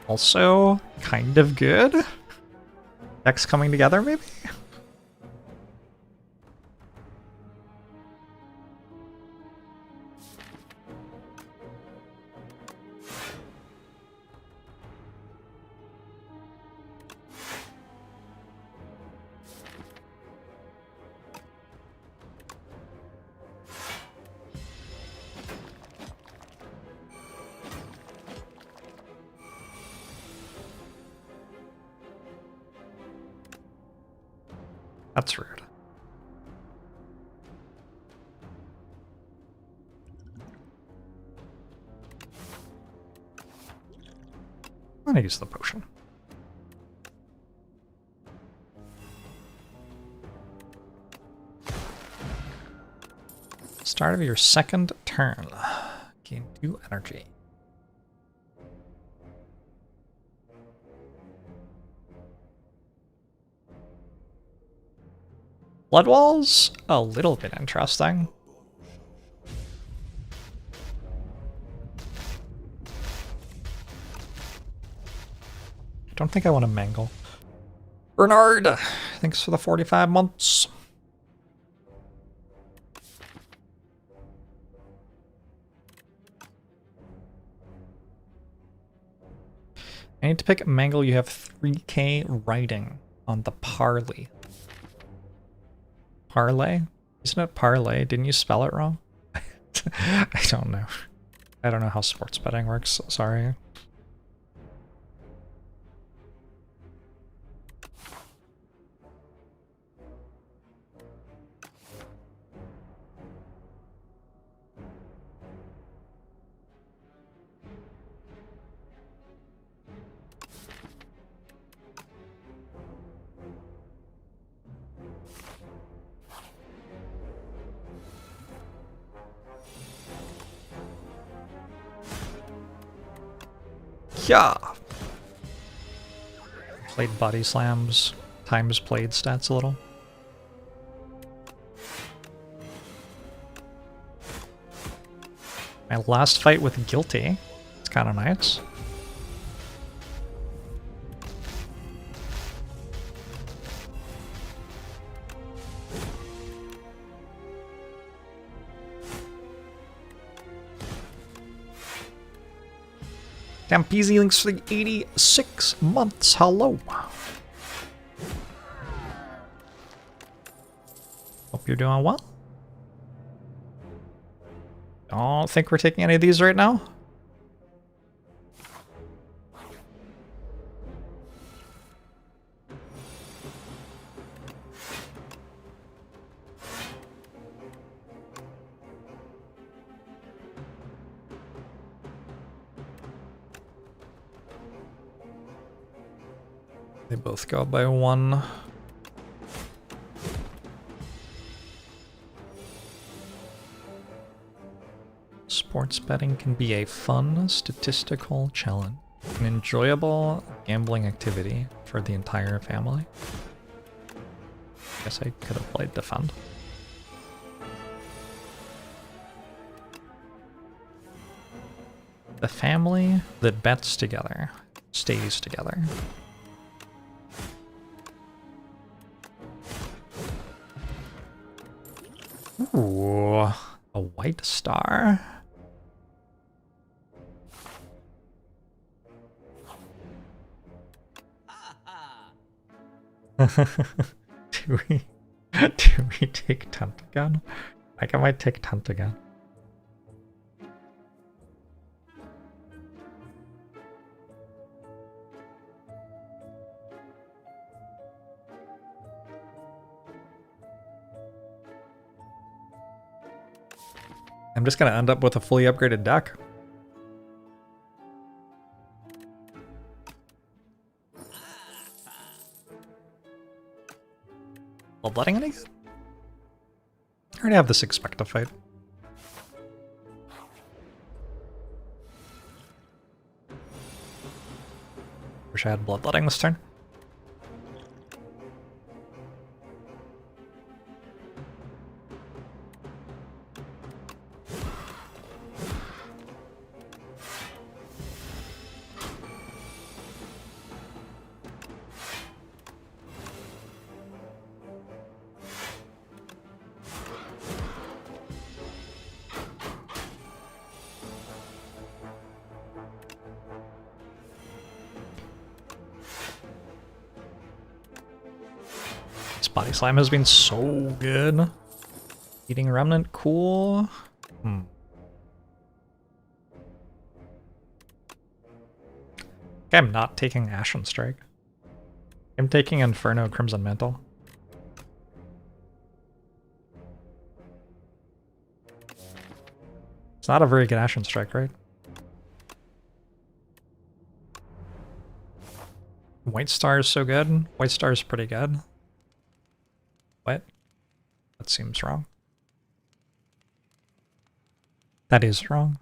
A: Also, kind of good. Decks coming together, maybe? That's rude. I'm gonna use the potion. Start of your second turn. Gain 2 energy. Blood Walls? A little bit interesting. I don't think I want to mangle. Bernard, thanks for the 45 months. I need to pick Mangle. You have 3k writing on the Parley. Parlay? Isn't it parlay? Didn't you spell it wrong? I don't know. I don't know how sports betting works. Sorry. Yeah. Played body slams, times played stats a little. My last fight with Guilty. It's kind of nice. Campese links for the 86 months. Hello. Hope you're doing well. Don't think we're taking any of these right now. They both go by 1. Sports betting can be a fun statistical challenge, an enjoyable gambling activity for the entire family. Guess I could have played Defend. The family that bets together stays together. Ooh, a white star. do we take Tent again? Like, I might take Tent again. I'm just gonna end up with a fully upgraded deck. bloodletting any good? I already have this expect to fight. Wish I had bloodletting this turn. Body Slime has been so good. Eating Remnant, cool. Okay, I'm not taking Ashen Strike. I'm taking Inferno Crimson Mantle. It's not a very good Ashen Strike, right? White Star is so good. White Star is pretty good. What? That seems wrong. That is wrong.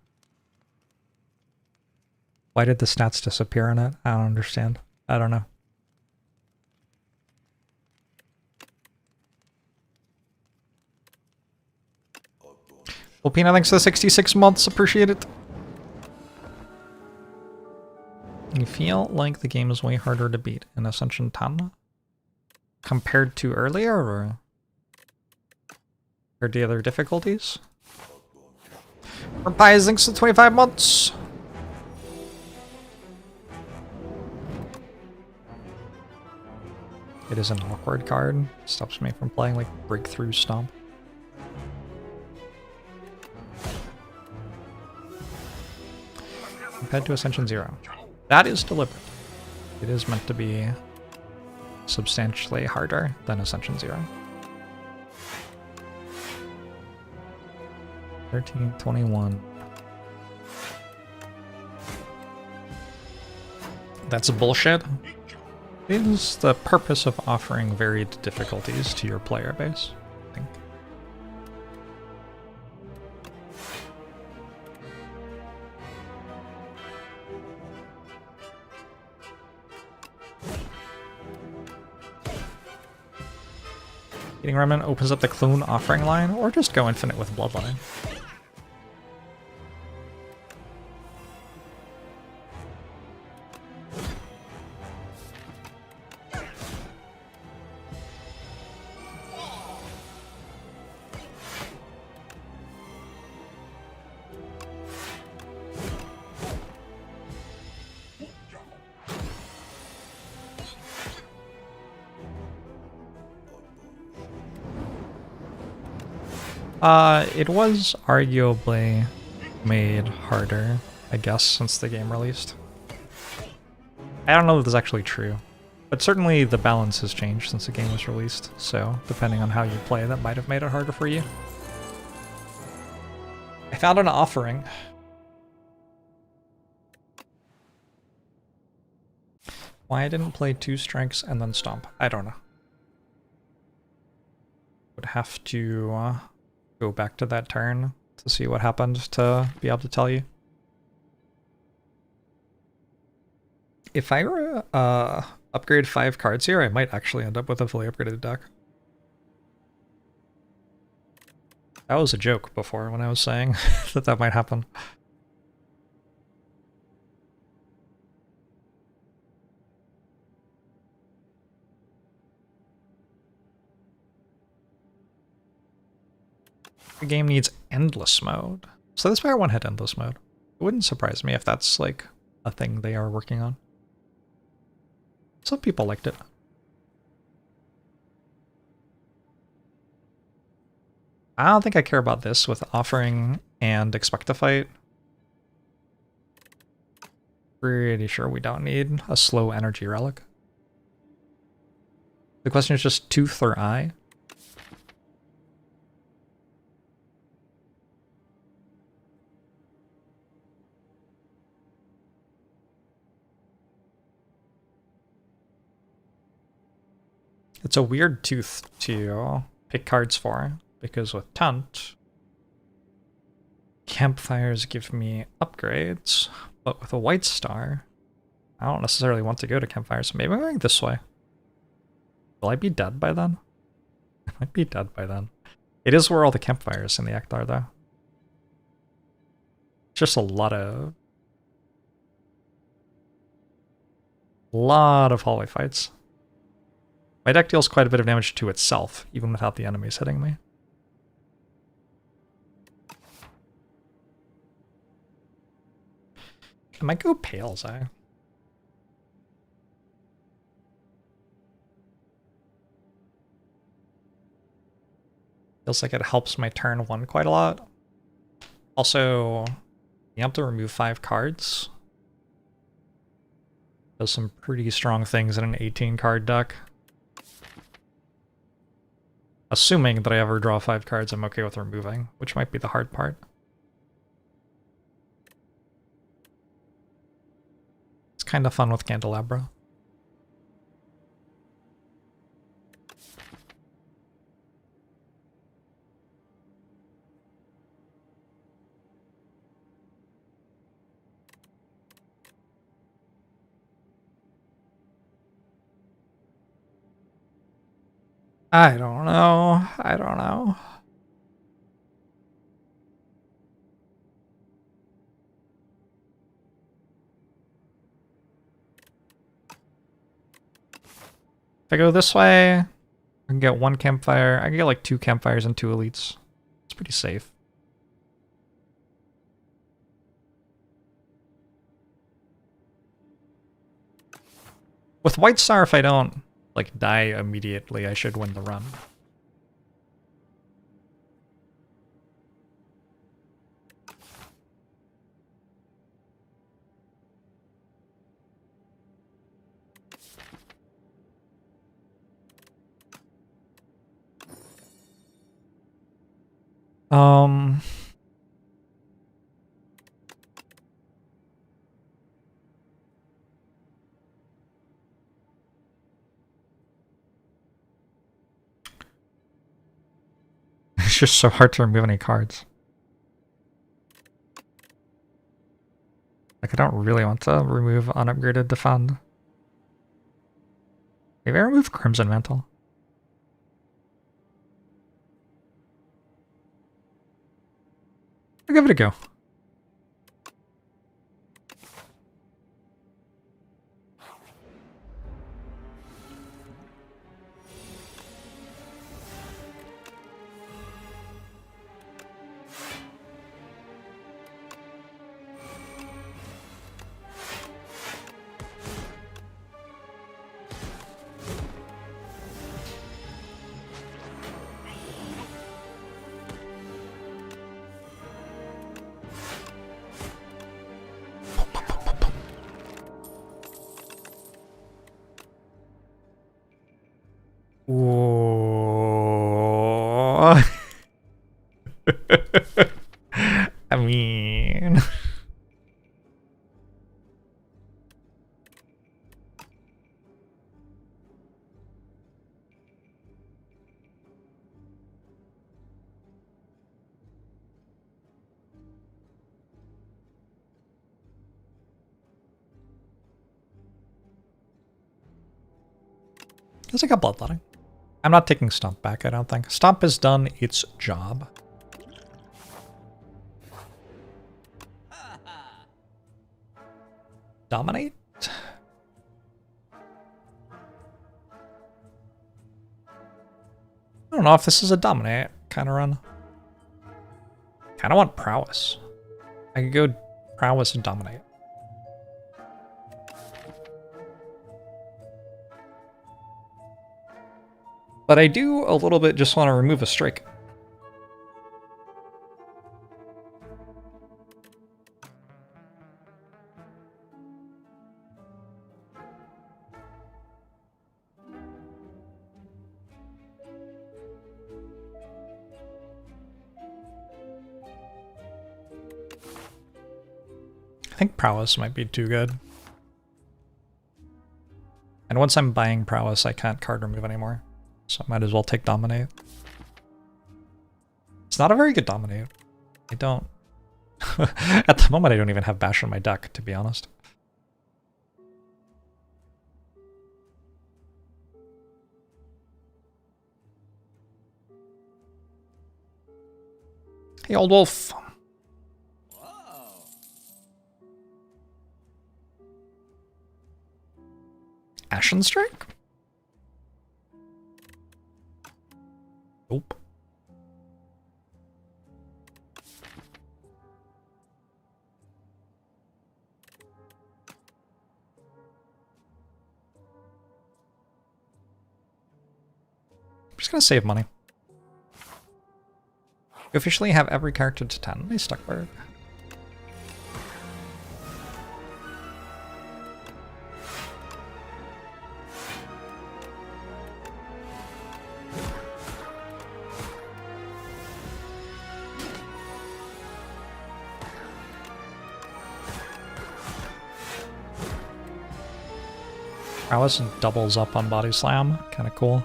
A: Why did the stats disappear on it? I don't understand. I don't know. Filipina, thanks for the 66 months. Appreciate it. You feel like the game is way harder to beat in Ascension 10 compared to earlier, or compared to other difficulties? Pies, thanks for 25 months. It is an awkward card. Stops me from playing like Breakthrough Stomp. Compared to Ascension 0. That is deliberate. It is meant to be substantially harder than Ascension 0. 13, 21. That's bullshit. It is the purpose of offering varied difficulties to your player base, I think. Eating Remnant opens up the Clune offering line, or just go infinite with Bloodline. It was arguably made harder, I guess, since the game released. I don't know if this is actually true, but certainly the balance has changed since the game was released, so depending on how you play, that might have made it harder for you. I found an offering. Why I didn't play 2 strikes and then stomp, I don't know. Would have to go back to that turn to see what happened to be able to tell you. If I were upgrade 5 cards here, I might actually end up with a fully upgraded deck. That was a joke before when I was saying that that might happen. The game needs endless mode. So this Spire 1 had endless mode. It wouldn't surprise me if that's like a thing they are working on. Some people liked it. I don't think I care about this with offering and expect to fight. Pretty sure we don't need a slow energy relic. The question is just tooth or eye. It's a weird tooth to pick cards for, because with Taunt, campfires give me upgrades, but with a white star, I don't necessarily want to go to campfires, so maybe I'm going this way. Will I be dead by then? I might be dead by then. It is where all the campfires in the act are, though. Just a lot of hallway fights. My deck deals quite a bit of damage to itself, even without the enemies hitting me. I might go Pale's Eye. Feels like it helps my turn 1 quite a lot. Also, you have to remove 5 cards. Does some pretty strong things in an 18 card deck. Assuming that I ever draw 5 cards I'm okay with removing, which might be the hard part. It's kind of fun with Candelabra. I don't know. I don't know. If I go this way, I can get 1 campfire. I can get like 2 campfires and 2 elites. It's pretty safe. With White Star, if I don't like die immediately, I should win the run. It's just so hard to remove any cards. Like, I don't really want to remove unupgraded Defend. Maybe I remove Crimson Mantle. I'll give it a go. Whoa. I mean... There's like a bloodletting. I'm not taking Stomp back, I don't think. Stomp has done its job. Dominate? I don't know if this is a dominate kind of run. Kind of want prowess. I could go prowess and dominate. But I do a little bit just want to remove a strike. I think prowess might be too good. And once I'm buying prowess, I can't card remove anymore. so I might as well take Dominate. It's not a very good Dominate. I don't... At the moment, I don't even have Bash on my deck, to be honest. Hey, old wolf. Ashen Strike? Nope. I'm just gonna save money. You officially have every character to 10. Nice Stuckbird. Prowess doubles up on Body Slam. Kind of cool.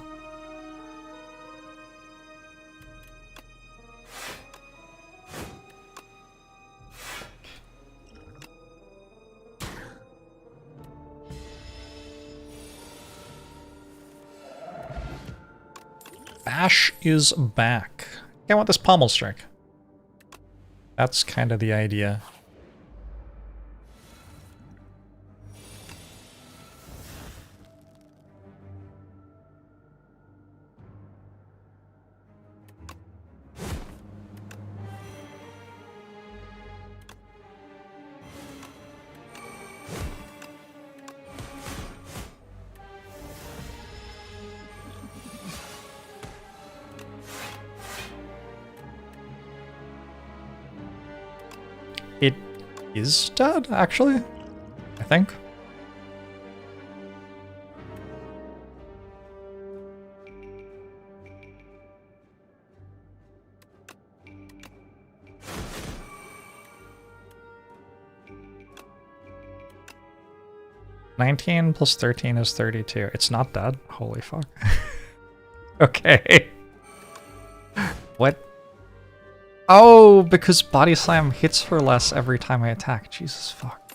A: Bash is back. I want this Pommel Strike. That's kind of the idea. It is dead, actually, I think. $19 plus 13 is 32. It's not dead. Holy fuck. Okay. What? Oh, because Body Slam hits for less every time I attack. Jesus fuck.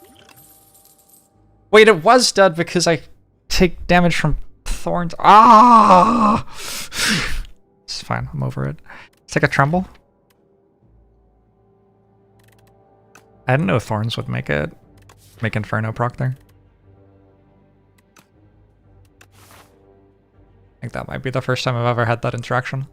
A: Wait, it was dead because I take damage from thorns. Ah! It's fine. I'm over it. Let's take a Tremble. I didn't know thorns would make Inferno proc there. I think that might be the first time I've ever had that interaction.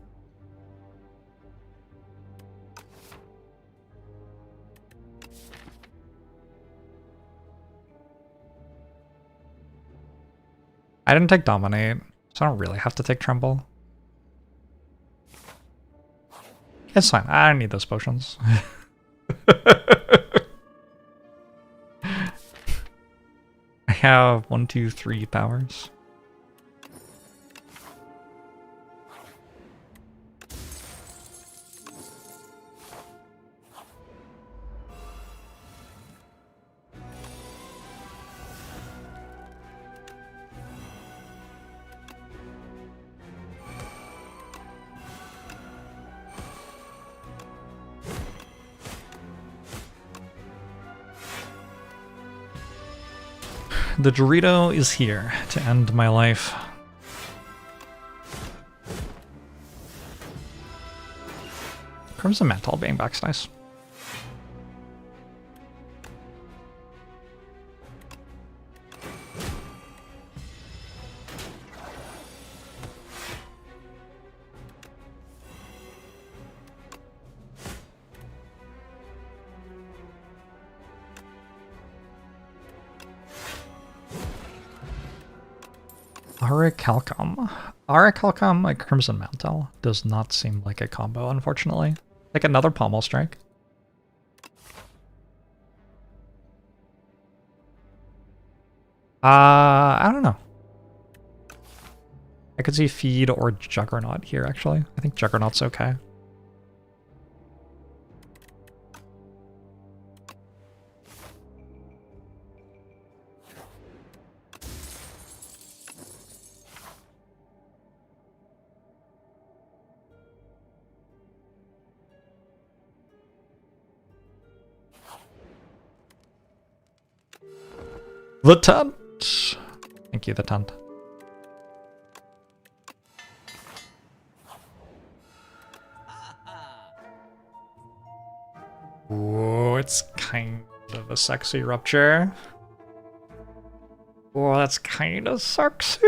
A: I didn't take Dominate, so I don't really have to take Tremble. It's fine. I don't need those potions. I have 1, 2, 3 powers. The Dorito is here to end my life. Crimson Mantle being back's nice. Aurichalcum, like Crimson Mantle, does not seem like a combo, unfortunately. Like another Pommel Strike. I don't know. I could see Feed or Juggernaut here, actually. I think Juggernaut's okay. The tent! Thank you, the tent. Whoa, it's kind of a sexy rupture. Whoa, that's kind of sexy.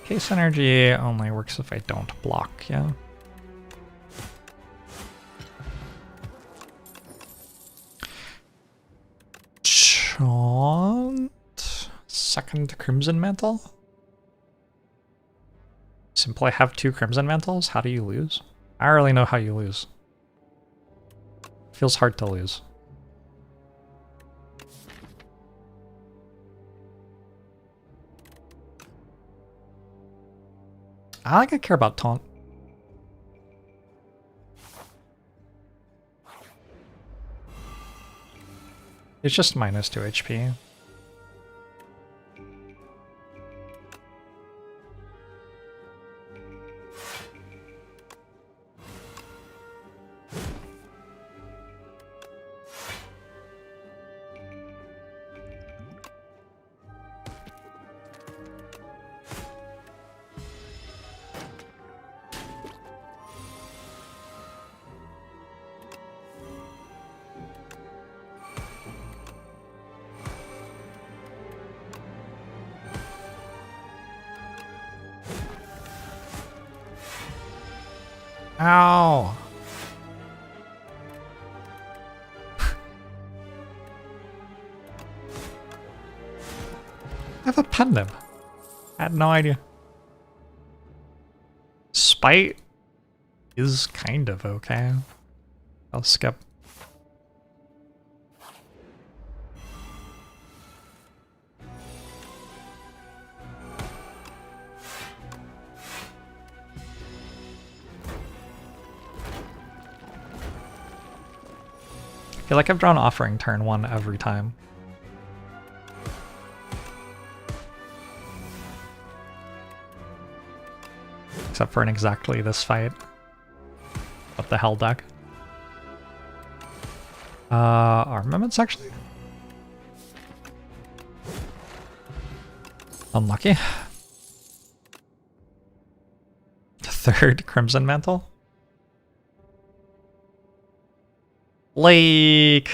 A: Case energy only works if I don't block, yeah. Chaunt. Second Crimson Mantle? Simply have 2 Crimson Mantles? How do you lose? I don't really know how you lose. Feels hard to lose. I think I care about taunt. It's just minus 2 HP. Ow! I have a pendant. I had no idea. Spite is kind of okay. I'll skip. I feel like I've drawn Offering turn 1 every time. Except for in exactly this fight. What the hell, deck? Armaments, actually? Unlucky. Third Crimson Mantle? Like...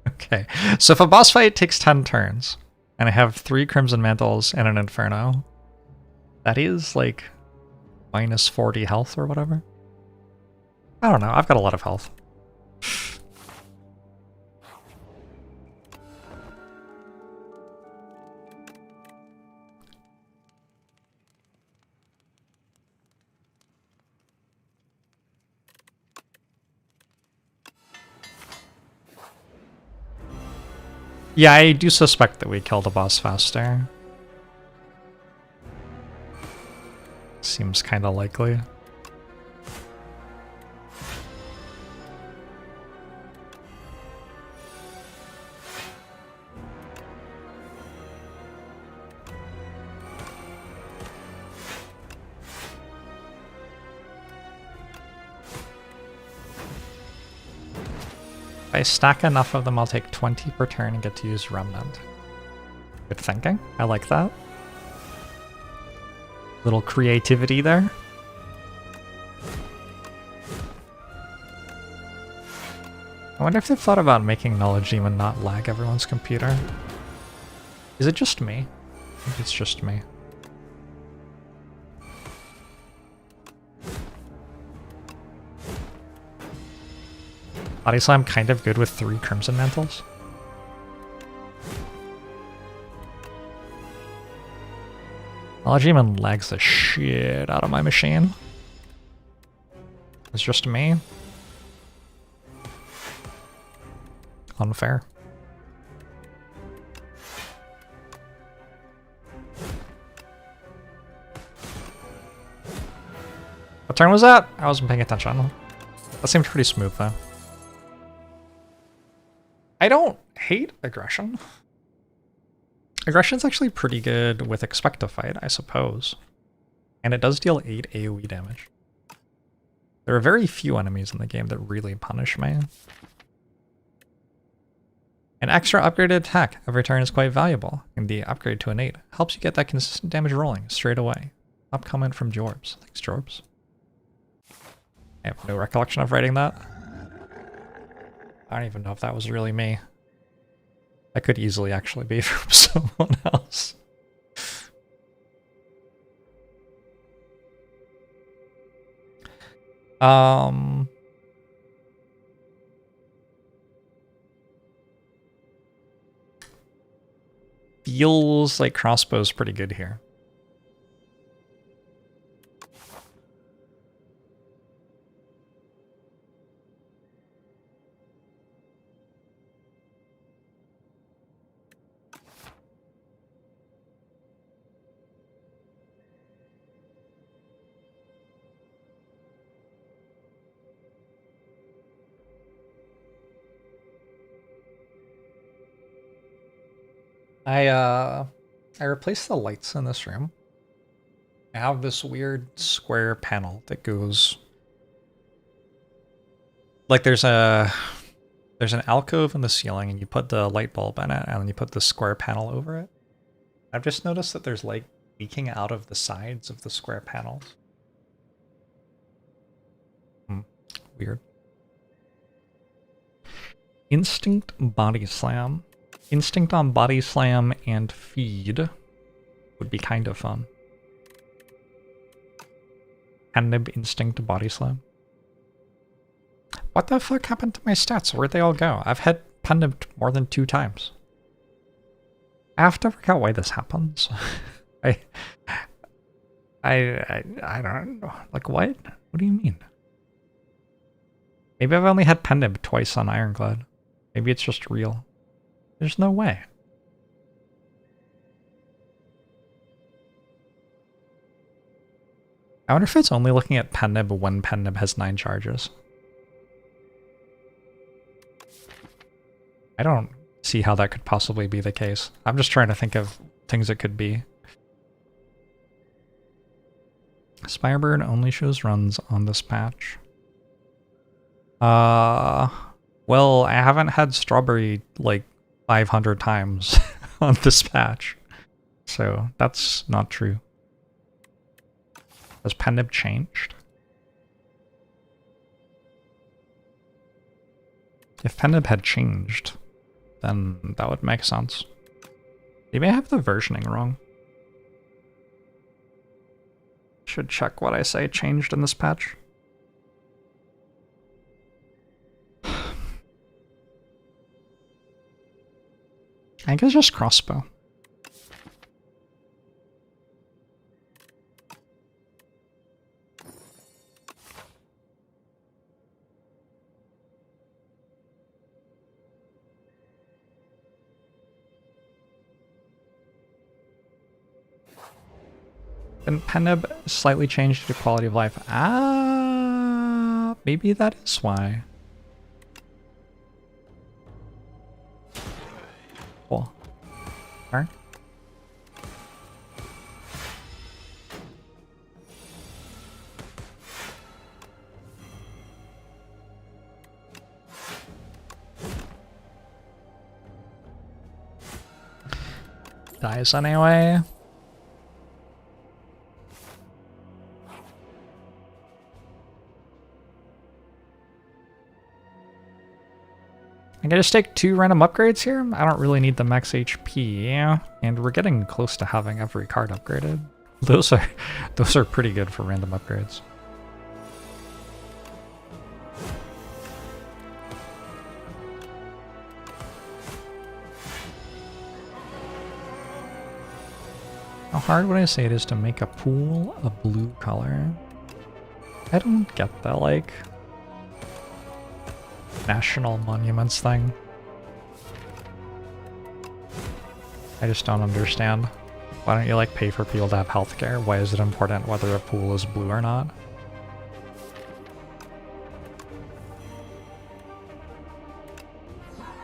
A: Okay, so if a boss fight takes 10 turns, and I have 3 Crimson Mantles and an Inferno, that is, like, minus 40 health or whatever? I don't know, I've got a lot of health. Yeah, I do suspect that we killed the boss faster. Seems kind of likely. If I stack enough of them, I'll take 20 per turn and get to use Remnant. Good thinking. I like that. Little creativity there. I wonder if they've thought about making Knowledge Demon not lag everyone's computer. Is it just me? I think it's just me. Body Slam kind of good with 3 Crimson Mantles. Algeman lags the shit out of my machine. It's just me. Unfair. What turn was that? I wasn't paying attention. That seemed pretty smooth though. I don't hate aggression. Aggression's actually pretty good with Expect to Fight, I suppose. And it does deal 8 AoE damage. There are very few enemies in the game that really punish me. An extra upgraded attack every turn is quite valuable, and the upgrade to an 8 helps you get that consistent damage rolling straight away. Up comment from Jorbs. Thanks, Jorbs. I have no recollection of writing that. I don't even know if that was really me. That could easily actually be from someone else. Feels like crossbow's pretty good here. I replaced the lights in this room. I have this weird square panel that goes like there's an alcove in the ceiling and you put the light bulb in it and then you put the square panel over it. I've just noticed that there's light leaking out of the sides of the square panels. Weird. Instinct Body Slam. Instinct on Body Slam and Feed would be kind of fun. Nib Instinct Body Slam. What the fuck happened to my stats? Where'd they all go? I've had Pandora more than 2 times. I have to work out why this happens. I don't know. Like what? What do you mean? Maybe I've only had Pandora twice on Ironclad. Maybe it's just real. There's no way. I wonder if it's only looking at Pandora when Pandora has 9 charges. I don't see how that could possibly be the case. I'm just trying to think of things it could be. Spirebird only shows runs on this patch. Well, I haven't had Strawberry like 500 times on this patch, so that's not true. Has Pandora changed? If Pandora had changed, then that would make sense. Maybe I have the versioning wrong. Should check what I say changed in this patch. I think it's just crossbow. And Pandora slightly changed to quality of life. Ah, maybe that is why. Cool. Alright. Dies anyway. I can just take 2 random upgrades here. I don't really need the max HP, and we're getting close to having every card upgraded. Those are pretty good for random upgrades. How hard would I say it is to make a pool a blue color? I don't get the, like, national monuments thing. I just don't understand. Why don't you, like, pay for people to have healthcare? Why is it important whether a pool is blue or not?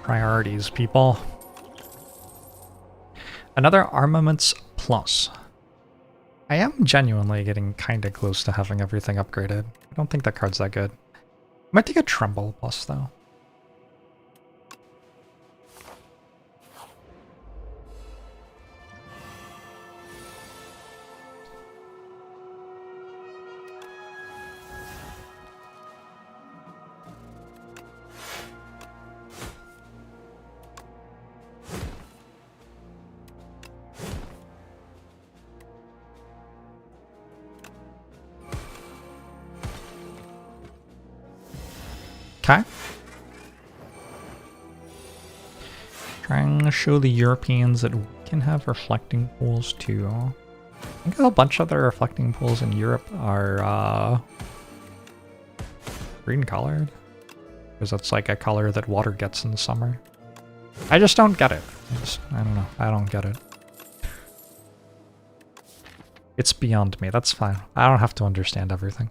A: Priorities, people. Another armaments plus. I am genuinely getting kinda close to having everything upgraded. I don't think that card's that good. I might take a tremble plus though. Okay. Trying to show the Europeans that we can have reflecting pools too. I think a bunch of the reflecting pools in Europe are green colored. Because that's like a color that water gets in the summer. I just don't get it. I don't know. I don't get it. It's beyond me. That's fine. I don't have to understand everything.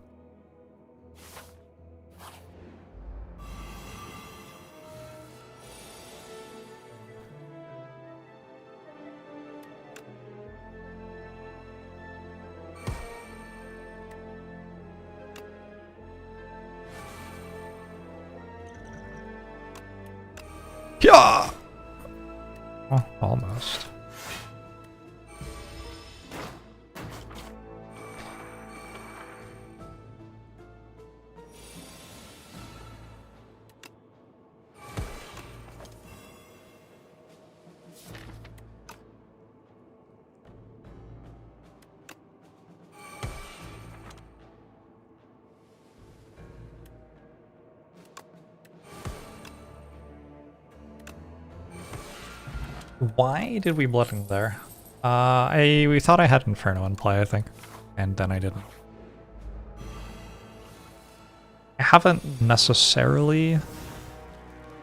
A: Yeah. Oh, almost. Why did we blood in there? We thought I had Inferno in play, I think. And then I didn't. I haven't necessarily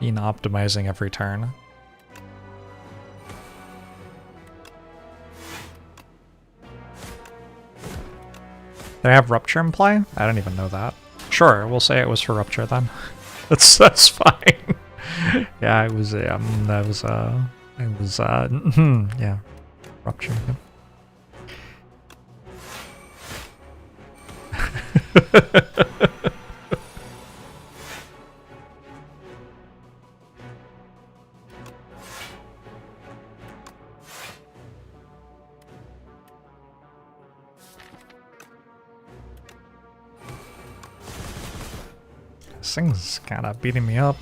A: been optimizing every turn. Did I have Rupture in play? I don't even know that. Sure, we'll say it was for Rupture then. that's fine. Yeah, it was yeah, Rupture. This thing's kinda beating me up.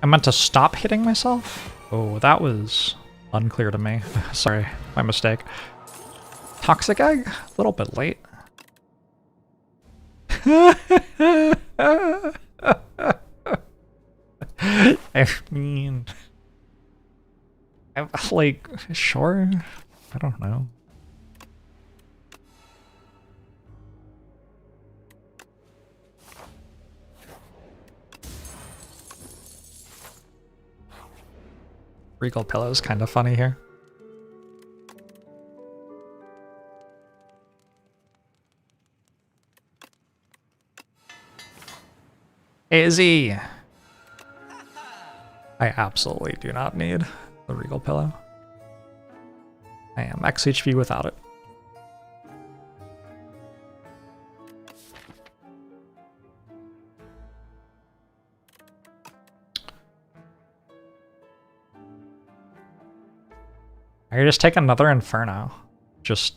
A: I meant to stop hitting myself? Oh, that was unclear to me. Sorry, my mistake. Toxic Egg? A little bit late. I mean... I'm like, sure? I don't know. Regal Pillow's kind of funny here. Izzy! I absolutely do not need the Regal Pillow. I am Max HP without it. I just take another Inferno. Just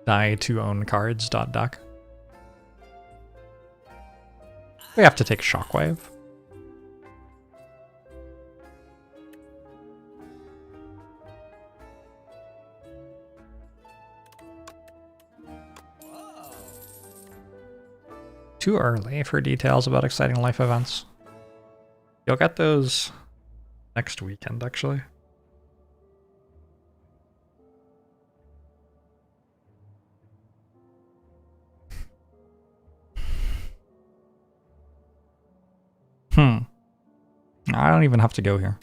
A: die to own cards. Deck. We have to take Shockwave. Too early for details about exciting life events. You'll get those next weekend, actually. I don't even have to go here.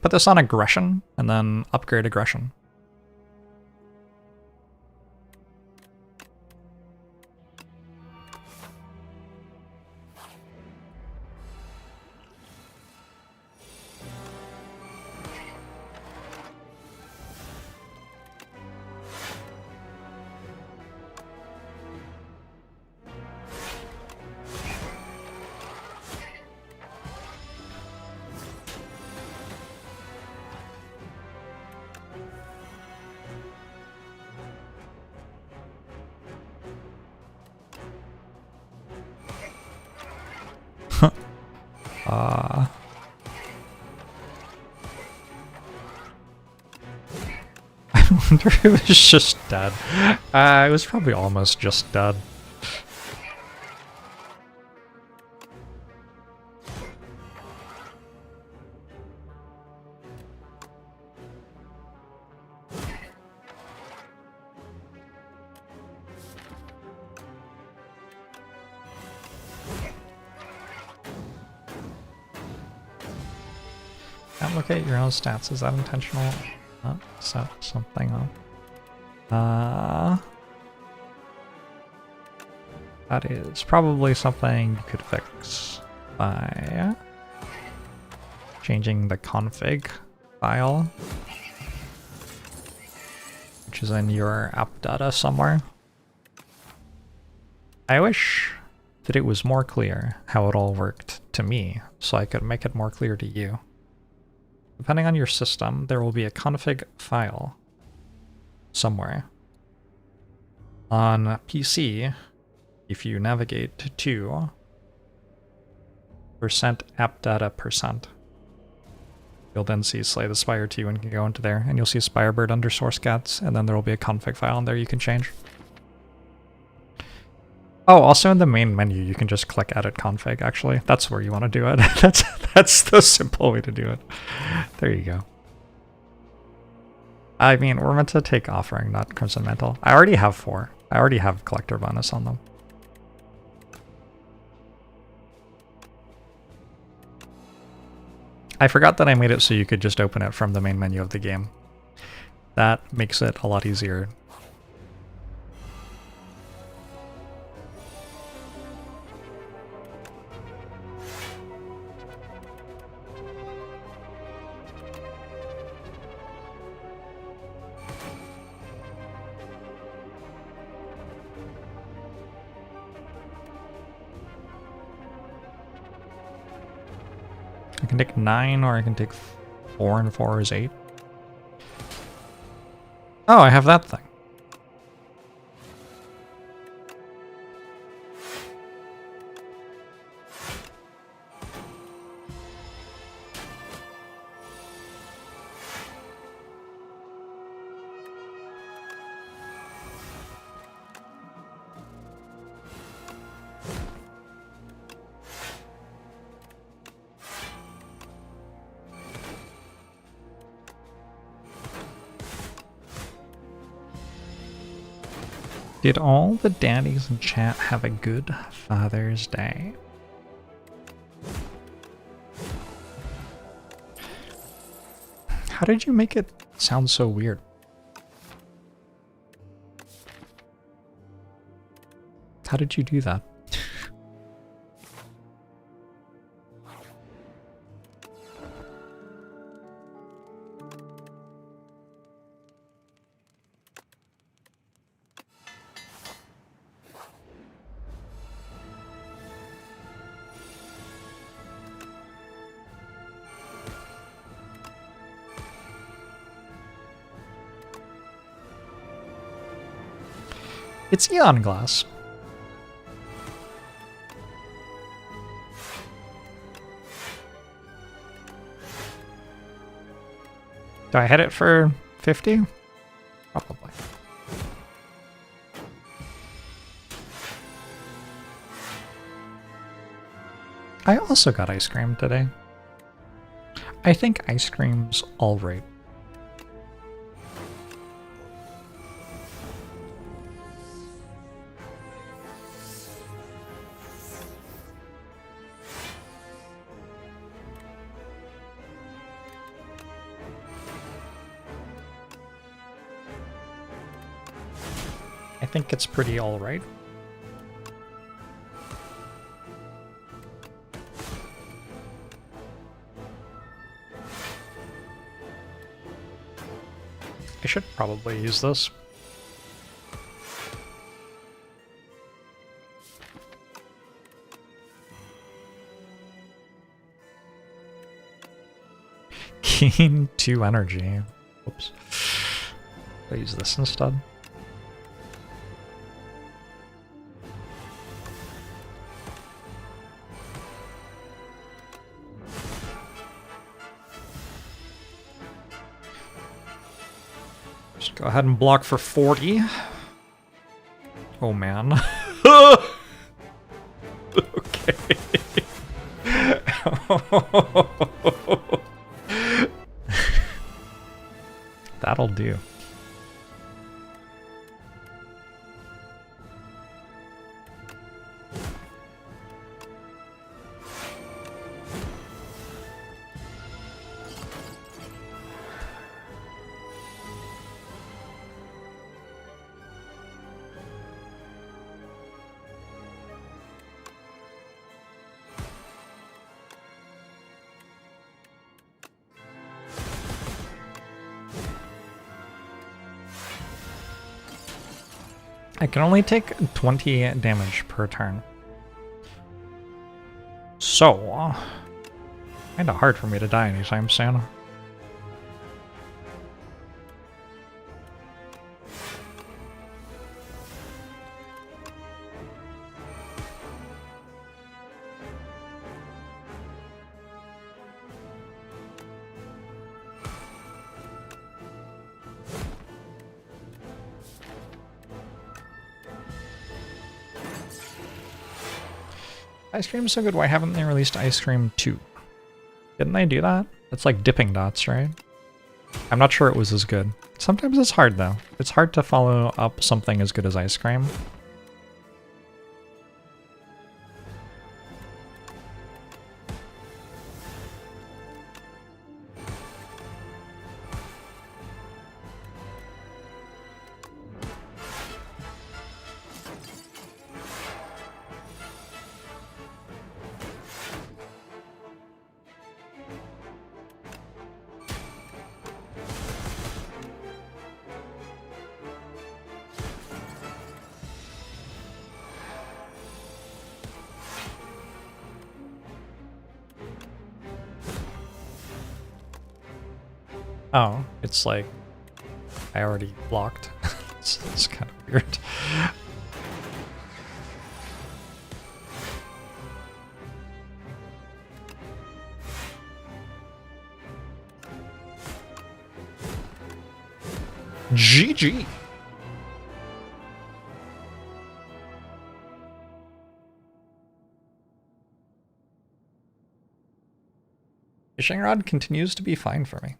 A: Put this on aggression and then upgrade aggression. I wonder if it was just dead. It was probably almost just dead. Can't look at your own stats. Is that intentional? Set something up. That is probably something you could fix by changing the config file, which is in your app data somewhere. I wish that it was more clear how it all worked to me, so I could make it more clear to you. Depending on your system, there will be a config file somewhere. On PC, if you navigate to %appdata%, you'll then see Slay the Spire 2 and you can go into there, and you'll see Spirebird under source cats, and then there will be a config file in there you can change. Oh, also in the main menu, you can just click edit config, actually. That's where you want to do it. That's the simple way to do it. There you go. I mean, we're meant to take Offering, not Crimson Mantle. I already have 4. I already have Collector bonus on them. I forgot that I made it so you could just open it from the main menu of the game. That makes it a lot easier. I can take 9, or I can take 4, and 4 is 8. Oh, I have that thing. Did all the daddies in chat have a good Father's Day? How did you make it sound so weird? How did you do that? It's Eon Glass. Do I hit it for 50? Probably. I also got ice cream today. I think ice cream's alright. I think it's pretty alright. I should probably use this. Gain 2 energy. Whoops. I'll use this instead. Go ahead and block for 40. Oh man. Okay. That'll do. I can only take 20 damage per turn. So, kinda hard for me to die anytime soon. Ice Cream is so good, why haven't they released Ice Cream 2? Didn't they do that? It's like dipping dots, right? I'm not sure it was as good. Sometimes it's hard though. It's hard to follow up something as good as Ice Cream. Oh, it's like I already blocked. It's kind of weird. GG. Fishing rod continues to be fine for me.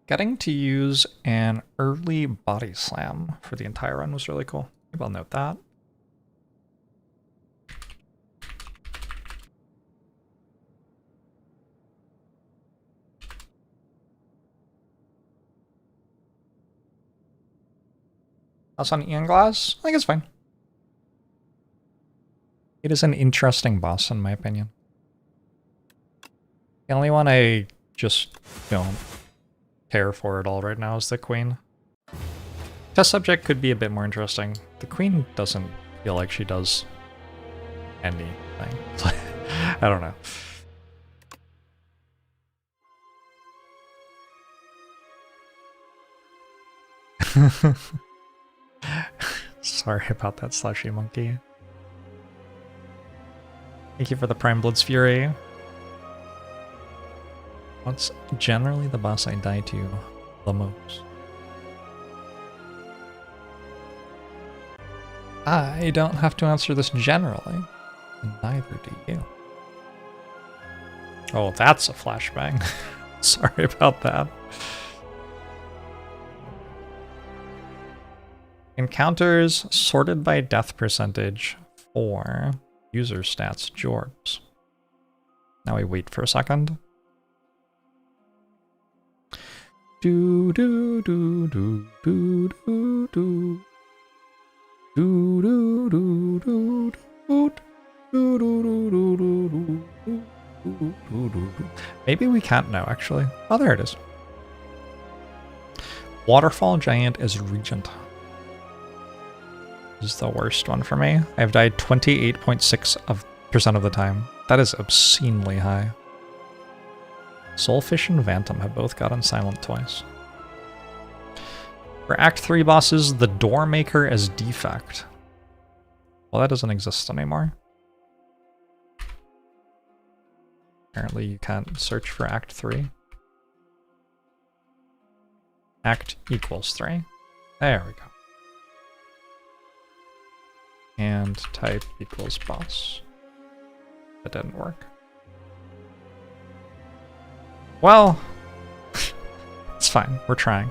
A: Getting to use an early body slam for the entire run was really cool. Maybe I'll note that. House on Ian Glass? I think it's fine. It is an interesting boss in my opinion. The only one I just don't care for at all right now is the queen. Test subject could be a bit more interesting. The queen doesn't feel like she does anything. I don't know. Sorry about that, Slushy Monkey. Thank you for the Prime Blood's Fury. What's generally the boss I die to the most? I don't have to answer this generally, and neither do you. Oh, that's a flashbang. Sorry about that. Encounters sorted by death percentage for user stats Jorbs. Now we wait for a second. Do do do do do do do. Do do do do do do do do do. Maybe we can't know actually. Oh, there it is. Waterfall Giant as Regent. This is the worst one for me. I've died 28.6% of the time. That is obscenely high. Soulfish and Phantom have both gotten silent twice. For Act 3 bosses, the Doormaker as Defect. Well, that doesn't exist anymore. Apparently you can't search for Act 3. Act equals 3. There we go. And type equals boss. That didn't work. Well, it's fine. We're trying.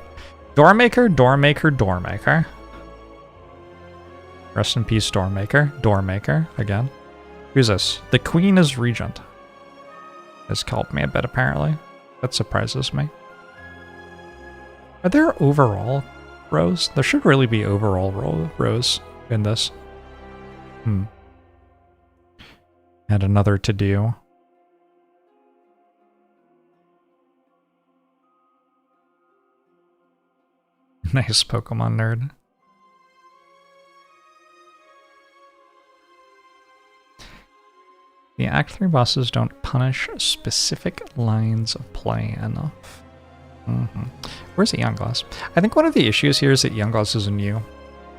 A: Doormaker, Doormaker, Doormaker. Rest in peace, Doormaker. Doormaker, again. Who's this? The Queen is Regent. Has helped me a bit, apparently. That surprises me. Are there overall rows? There should really be overall rows in this. And another to do. Nice Pokemon nerd. The Act 3 bosses don't punish specific lines of play enough. Where's the Ironclad? I think one of the issues here is that Ironclad is new,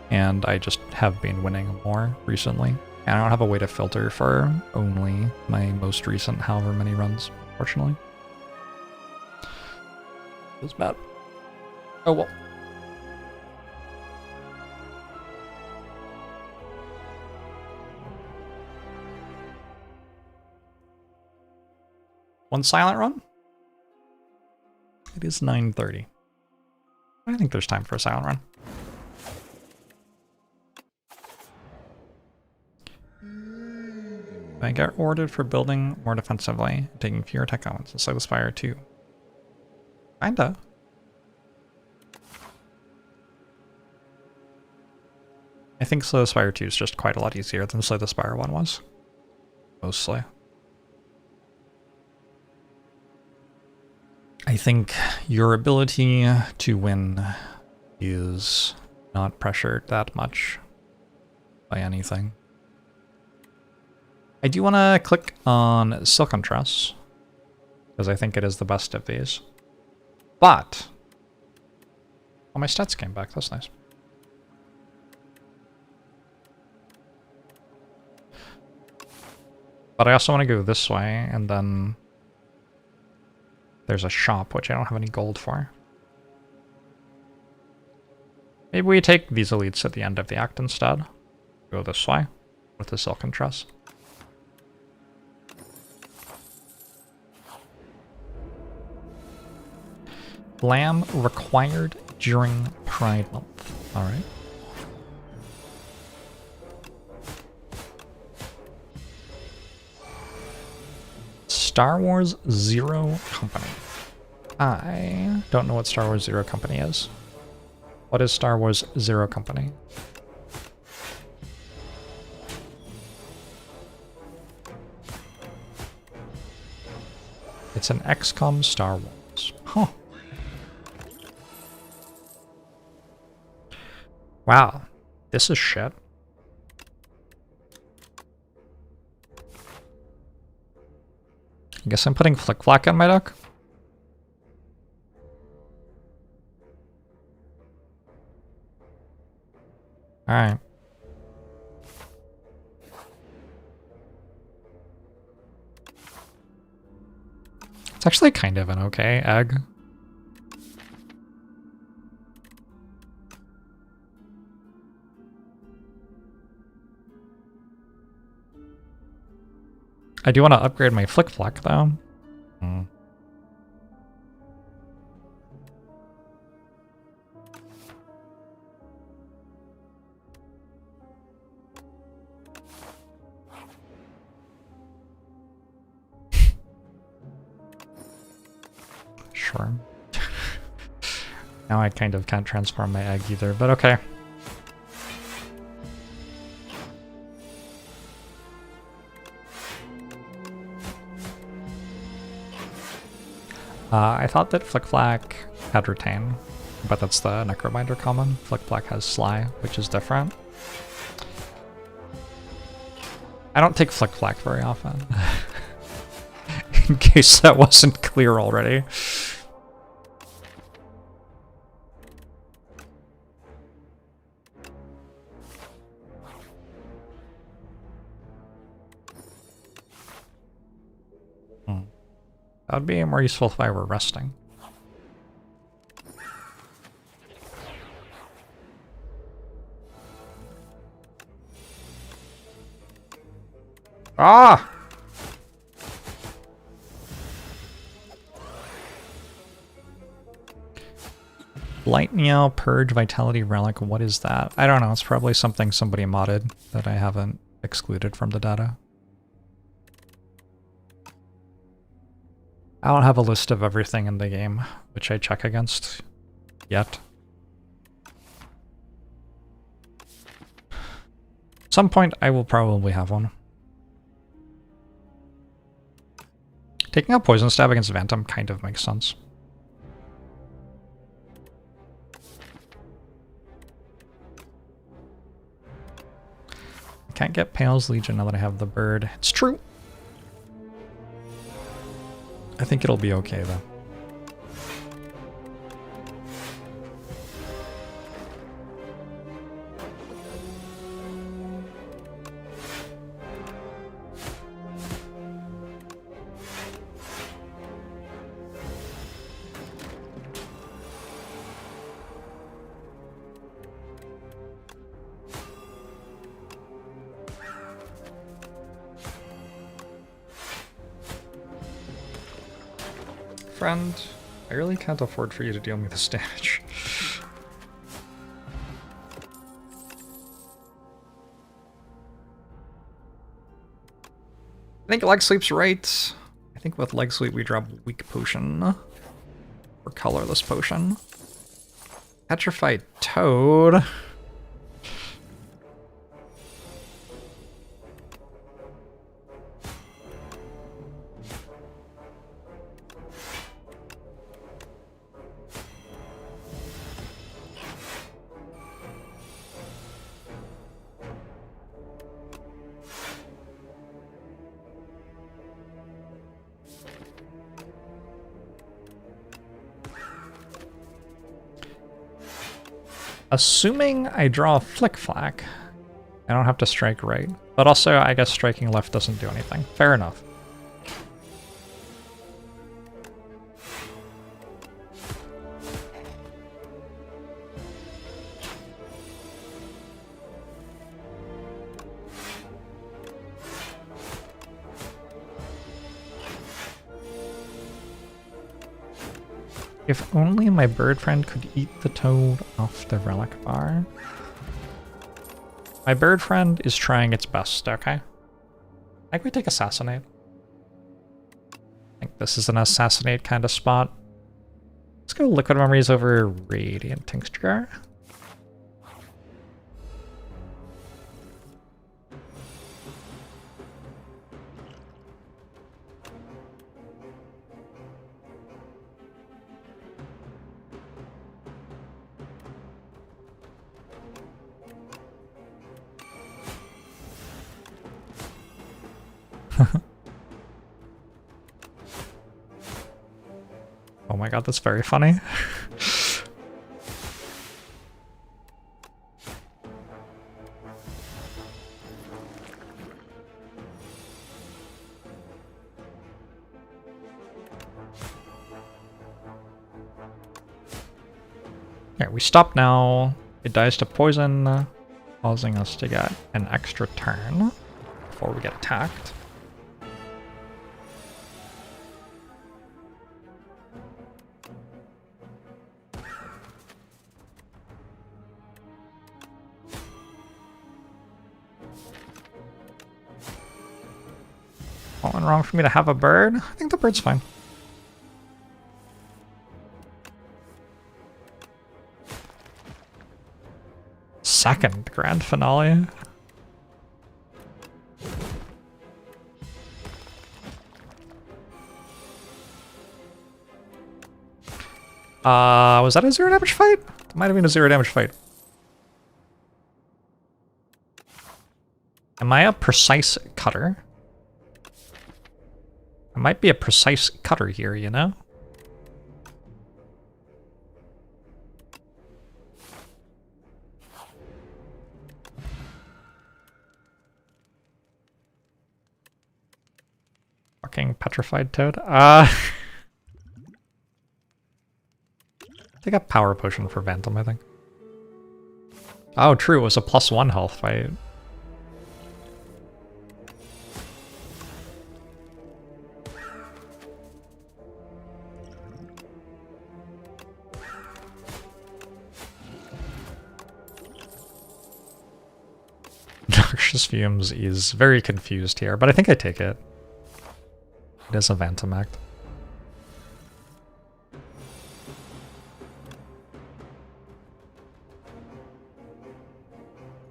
A: and I just have been winning more recently. And I don't have a way to filter for only my most recent however many runs, unfortunately. Feels bad. Oh well. One silent run? It is 9:30. I think there's time for a silent run. I get rewarded for building more defensively, taking fewer tech elements, and Slay the Spire too. Kinda. I think Slay the Spire 2 is just quite a lot easier than Slay the Spire 1 was. Mostly. I think your ability to win is not pressured that much by anything. I do want to click on Silken Tress, because I think it is the best of these. But, oh, my stats came back, that's nice. But I also want to go this way, and then there's a shop, which I don't have any gold for. Maybe we take these elites at the end of the act instead. Go this way, with the Silken Tress. Lamb required during Pride Month. Alright. Star Wars Zero Company. I don't know what Star Wars Zero Company is. What is Star Wars Zero Company? It's an XCOM Star Wars. Huh. Wow. This is shit. I guess I'm putting Flick Flack on my deck. Alright. It's actually kind of an okay egg. I do want to upgrade my Flick Flack though. Sure. Now I kind of can't transform my egg either, but okay. I thought that Flick Flack had Retain, but that's the Necrobinder common. Flick Flack has Sly, which is different. I don't take Flick Flack very often. In case that wasn't clear already. That would be more useful if I were resting. Ah! Light Meow, Purge, Vitality Relic, what is that? I don't know, it's probably something somebody modded that I haven't excluded from the data. I don't have a list of everything in the game, which I check against yet. At some point, I will probably have one. Taking out Poison Stab against Phantom kind of makes sense. I can't get Pale's Legion now that I have the bird. It's true! I think it'll be okay, though. Friend, I really can't afford for you to deal me this damage. I think Leg Sweep's right. I think with Leg Sweep we drop Weak Potion. Or Colorless Potion. Petrified Toad. Assuming I draw a Flick Flack, I don't have to strike right. But also, I guess striking left doesn't do anything. Fair enough. If only my bird friend could eat the toad off the relic bar. My bird friend is trying its best, okay? I think we take Assassinate. I think this is an Assassinate kind of spot. Let's go Liquid Memories over Radiant Tincture. Oh my god, that's very funny. Okay, we stop now. It dies to poison, causing us to get an extra turn before we get attacked. What went wrong for me to have a bird? I think the bird's fine. Second grand finale. Was that a 0 damage fight? It might have been a 0 damage fight. Am I a precise cutter? I might be a precise cutter here, you know? Fucking petrified toad. Take a power potion for Phantom, I think. Oh, true, it was a +1 health fight. Noxious Fumes is very confused here, but I think I take it. It is a Phantom Act.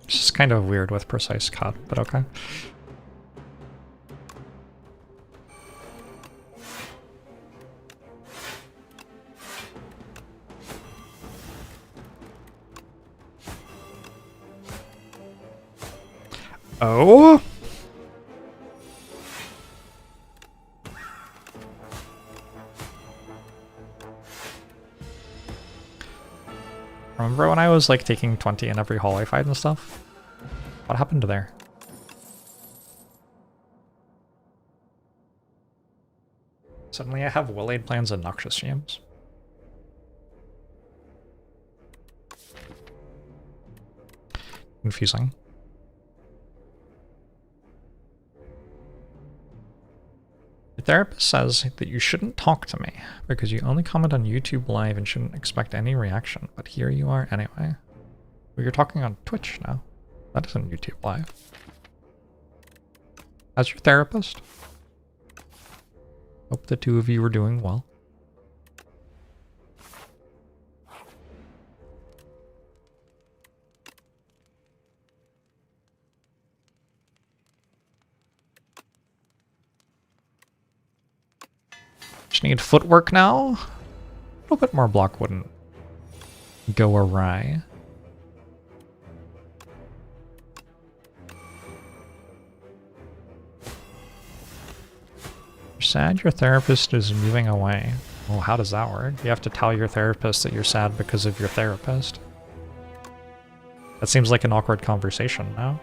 A: It's just kind of weird with precise cut, but okay. Oh! Remember when I was like taking 20 in every hallway fight and stuff? What happened there? Suddenly I have Will-Aid plans and Noxious Fumes. Confusing. Your therapist says that you shouldn't talk to me because you only comment on YouTube Live and shouldn't expect any reaction, but here you are anyway. Well, you're talking on Twitch now. That isn't YouTube Live. As your therapist, hope the two of you are doing well. Just need footwork now. A little bit more block wouldn't go awry. You're sad your therapist is moving away. Well, how does that work? You have to tell your therapist that you're sad because of your therapist. That seems like an awkward conversation now.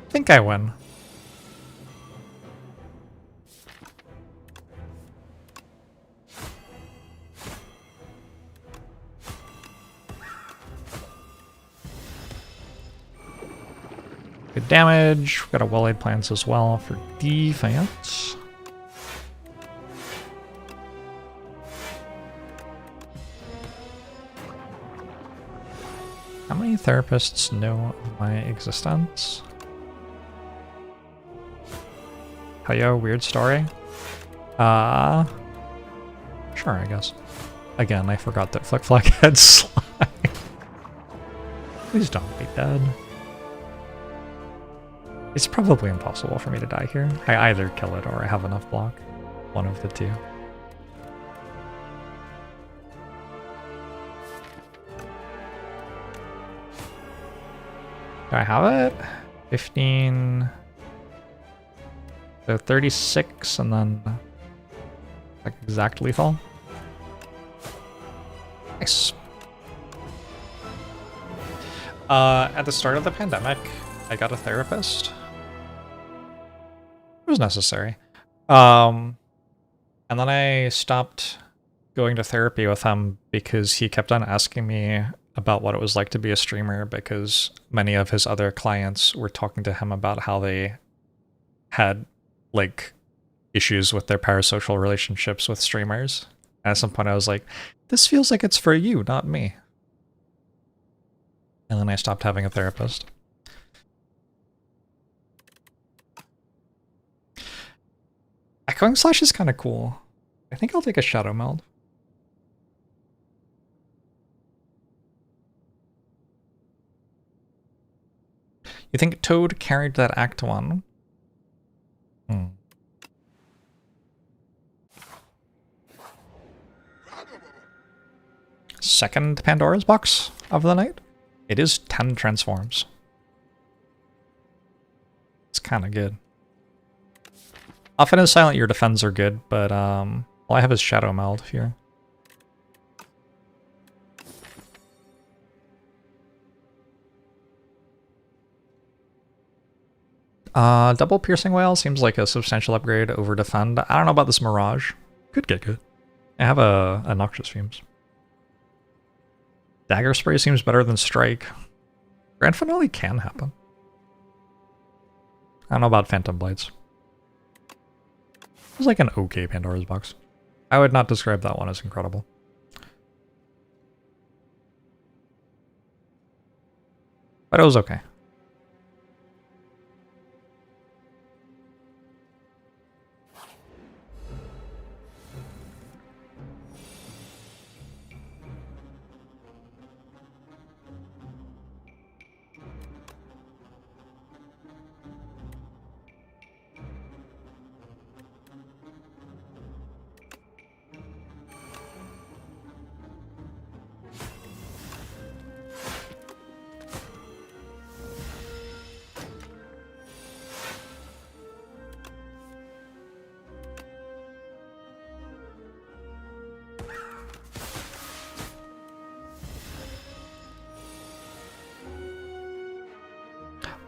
A: I think I win. Good damage. We've got a Will-Aid plans as well for defense. How many therapists know of my existence? Yo, weird story. Sure, I guess. Again, I forgot that Flick Flack had slide. Please don't be dead. It's probably impossible for me to die here. I either kill it or I have enough block. One of the two. Do I have it? 15... So 36 and then... like exact lethal. Nice. At the start of the pandemic, I got a therapist. It was necessary. And then I stopped going to therapy with him because he kept on asking me about what it was like to be a streamer, because many of his other clients were talking to him about how they had, like, issues with their parasocial relationships with streamers. And at some point I was like, this feels like it's for you, not me. And then I stopped having a therapist. Echoing Slash is kind of cool. I think I'll take a Shadow Meld. You think Toad carried that Act 1? Second Pandora's box of the night. It is 10 transforms. It's kind of good. Often as Silent, your defends are good, but all I have is Shadow Meld here. Double Piercing Whale seems like a substantial upgrade over Defend. I don't know about this Mirage. Could get good. I have a Noxious Fumes. Dagger Spray seems better than Strike. Grand Finale can happen. I don't know about Phantom Blades. It was like an okay Pandora's box. I would not describe that one as incredible. But it was okay.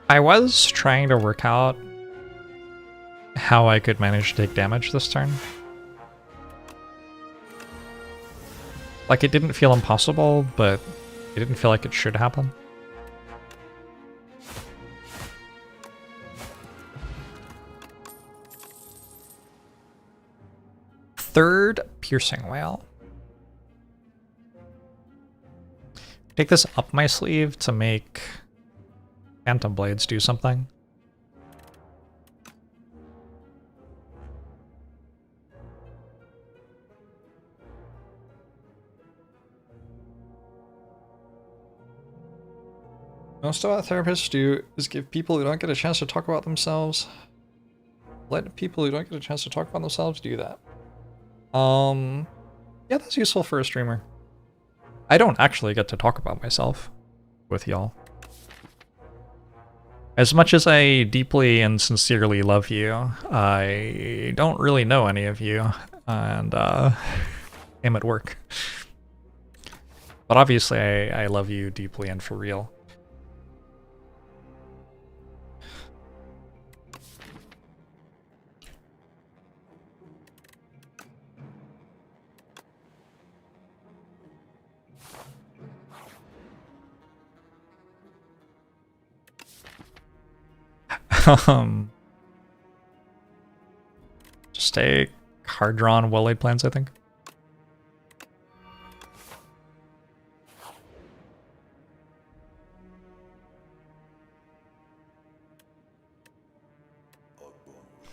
A: I was trying to work out how I could manage to take damage this turn. Like, it didn't feel impossible, but it didn't feel like it should happen. Third Piercing Whale. Take this up my sleeve to make Phantom Blades do something. Most of what therapists do is give people who don't get a chance to talk about themselves. Let people who don't get a chance to talk about themselves do that. Yeah, that's useful for a streamer. I don't actually get to talk about myself with y'all. As much as I deeply and sincerely love you, I don't really know any of you, and am at work. But obviously I love you deeply and for real. Just a card drawn, well-laid plans, I think.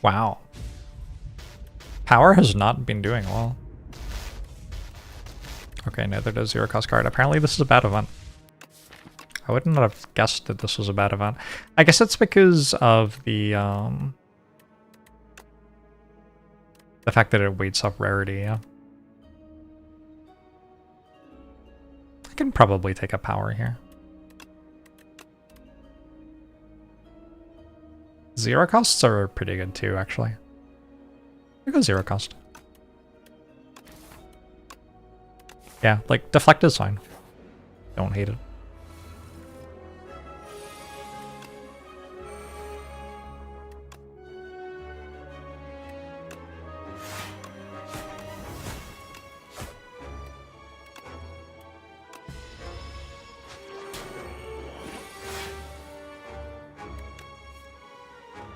A: Wow. Power has not been doing well. Okay, neither does Zero Cost Card. Apparently this is a bad event. I wouldn't have guessed that this was a bad event. I guess it's because of the fact that it weights up rarity, yeah. I can probably take a power here. Zero costs are pretty good too, actually. I go zero cost. Yeah, like deflect is fine. Don't hate it.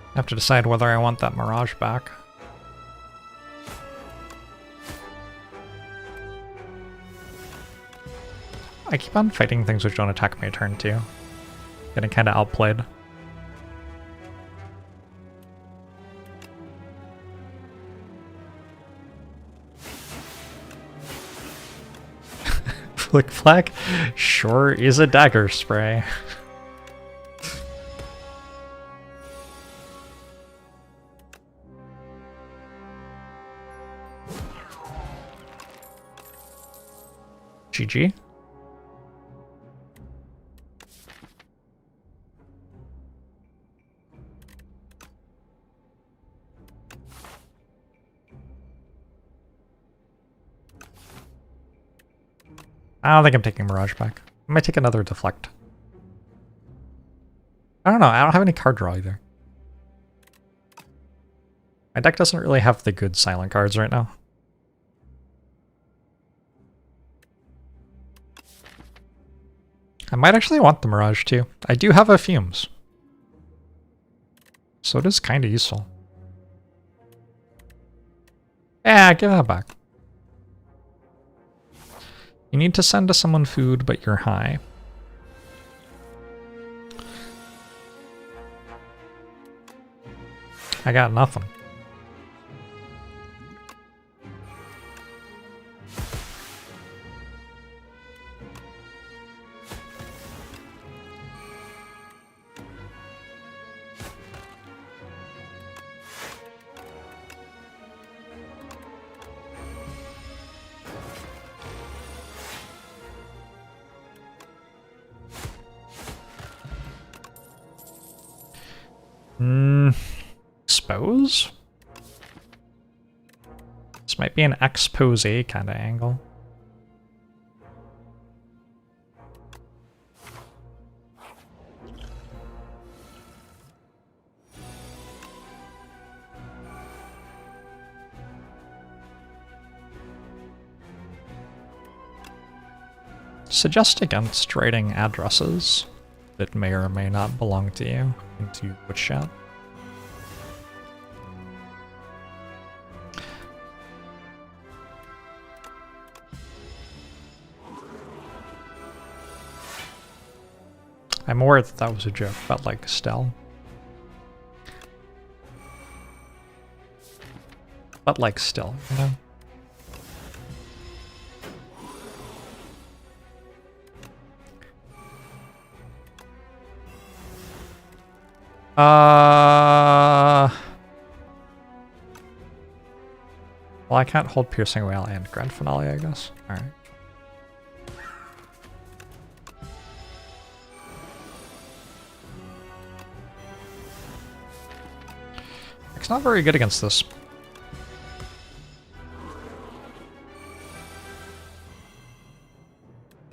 A: I have to decide whether I want that Mirage back. I keep on fighting things which don't attack my turn too. Getting kind of outplayed. Flick Flack sure is a dagger spray. GG. I don't think I'm taking Mirage back. I might take another Deflect. I don't know, I don't have any card draw either. My deck doesn't really have the good silent cards right now. I might actually want the Mirage too. I do have a Fumes. So it is kind of useful. Yeah, give that back. You need to send to someone food, but you're high. I got nothing. Expose? This might be an expose kind of angle. Suggest against writing addresses that may or may not belong to you into Witch-Chat. I'm aware that that was a joke, but like Stell. But like still, you know? Well, I can't hold Piercing Wail and Grand Finale, I guess. Alright. It's not very good against this.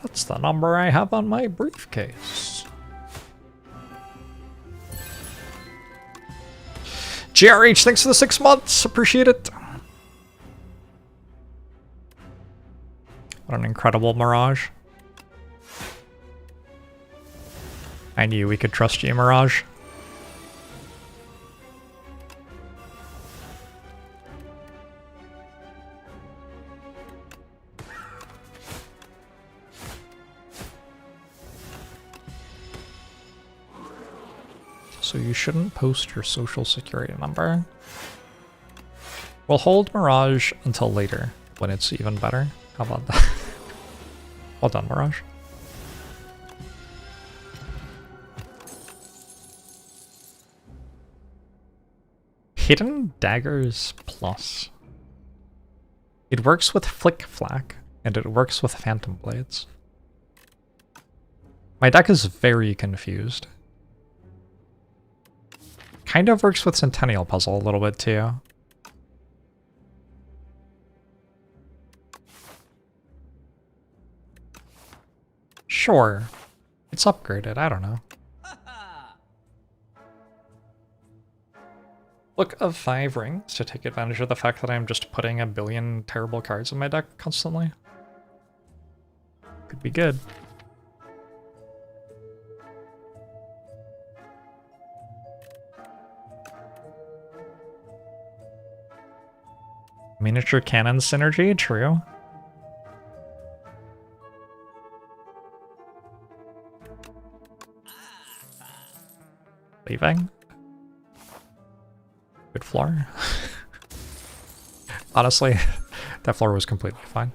A: That's the number I have on my briefcase. GRH, thanks for the 6 months. Appreciate it. What an incredible Mirage. I knew we could trust you, Mirage. So you shouldn't post your social security number. We'll hold Mirage until later, when it's even better. How about that? Well done, Mirage. Hidden Daggers Plus. It works with Flick Flack, and it works with Phantom Blades. My deck is very confused. Kind of works with Centennial Puzzle a little bit too. Sure. It's upgraded, I don't know. Look of 5 rings to take advantage of the fact that I'm just putting a billion terrible cards in my deck constantly. Could be good. Miniature cannon synergy, true. Leaving. Good floor. Honestly, that floor was completely fine.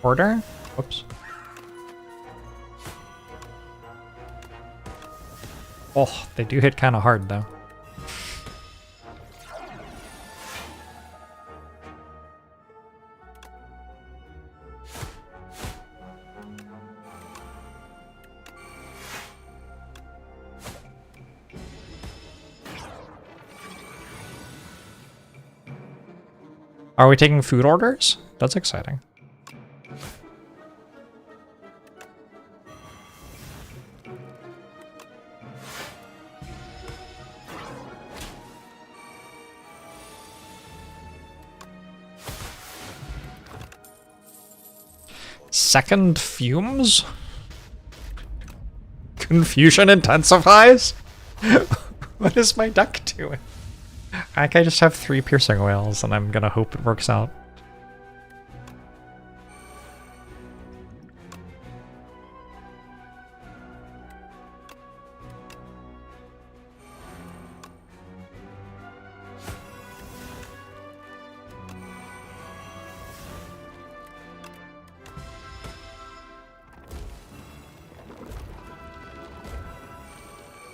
A: Order? Whoops. Oh, they do hit kind of hard though. Are we taking food orders? That's exciting. Second fumes? Confusion intensifies? What is my deck doing? I just have 3 piercing whales and I'm gonna hope it works out.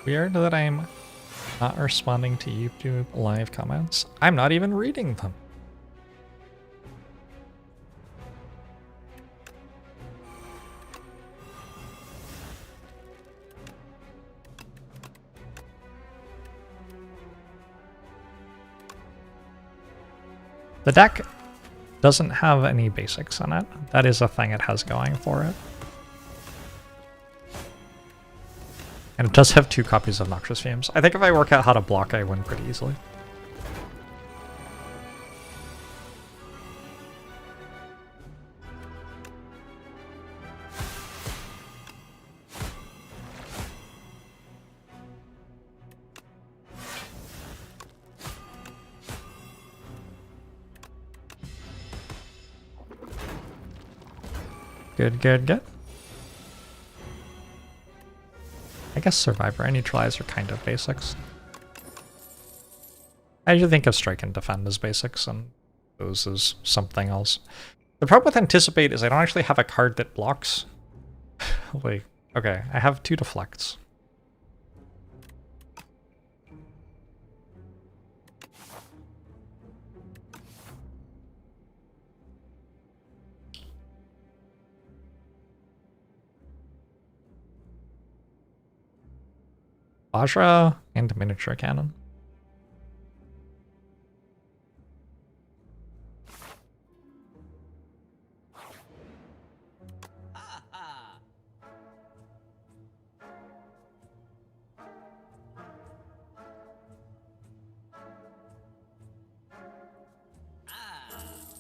A: Weird that I'm not responding to YouTube live comments. I'm not even reading them. The deck doesn't have any basics on it. That is a thing it has going for it. And it does have 2 copies of Noxious Fumes. I think if I work out how to block, I win pretty easily. Good, good, good. I guess Survivor and Neutralize are kind of basics. I usually think of Strike and Defend as basics, and those as something else. The problem with Anticipate is I don't actually have a card that blocks. Wait, okay, I have 2 deflects. Vajra and Miniature Cannon.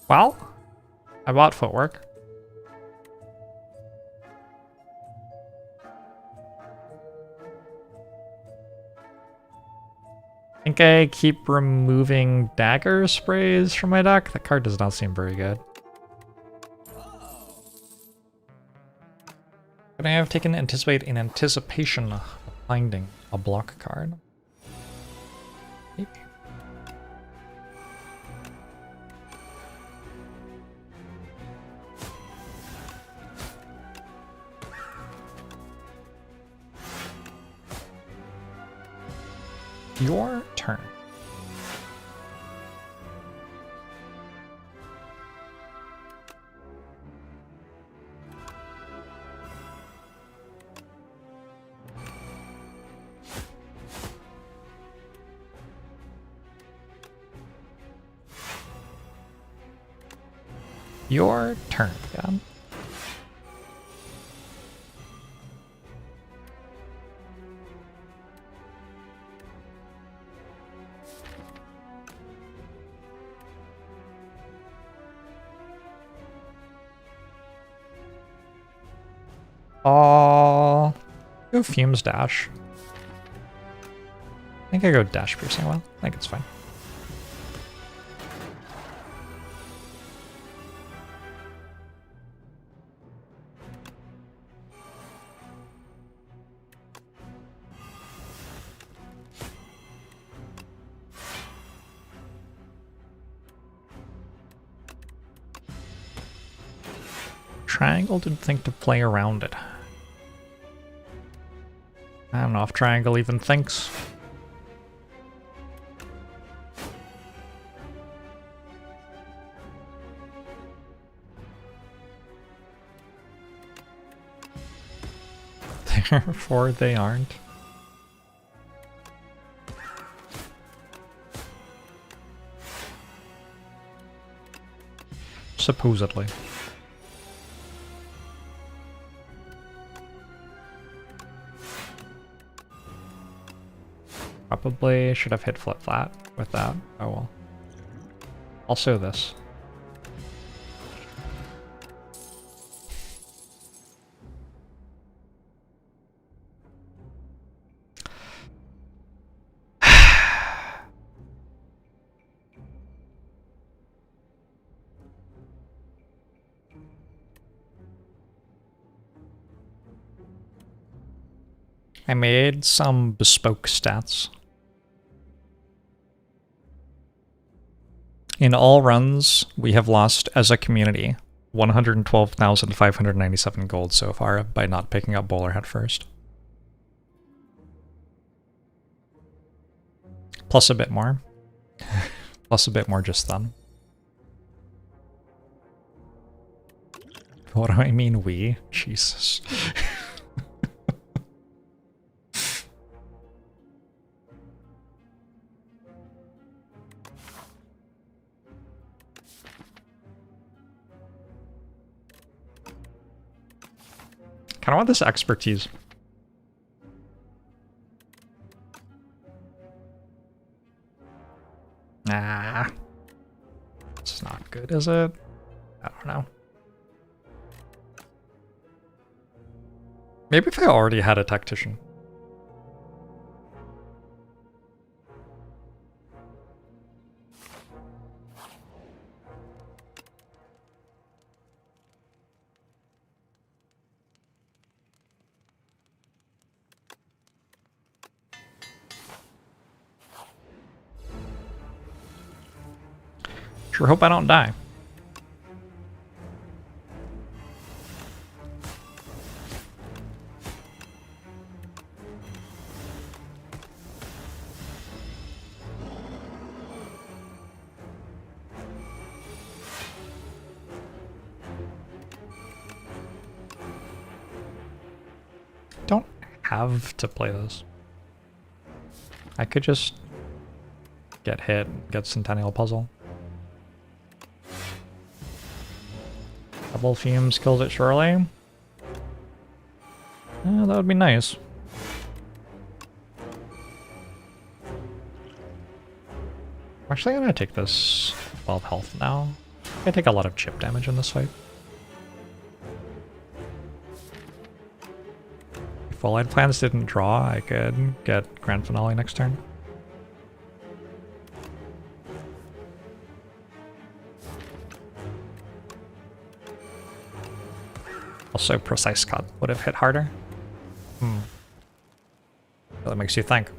A: Well, I bought Footwork. think I keep removing dagger sprays from my deck. That card does not seem very good. Could I have taken Anticipate in anticipation of finding a block card? Maybe. Your turn. Your turn, yeah. Go Fumes Dash. I think I go Dash Piercing well. I think it's fine. Triangle didn't think to play around it. I don't know if Triangle even thinks. Therefore, they aren't. Supposedly. Probably should have hit flip flat with that. Oh well. Also this. I made some bespoke stats. In all runs, we have lost as a community 112,597 gold so far by not picking up Bowlerhead first. Plus a bit more. Plus a bit more just then. What do I mean we? Jesus. I kind of want this expertise. Nah. It's not good, is it? I don't know. Maybe if I already had a tactician. Sure hope I don't die. Don't have to play this. I could just get hit, get Centennial Puzzle. Double Fumes kills it surely. Yeah, that would be nice. I'm actually gonna take this 12 health now. I take a lot of chip damage in this fight. If Full-Eyed Plans didn't draw, I could get Grand Finale next turn. Also, precise cut would have hit harder. That makes you think.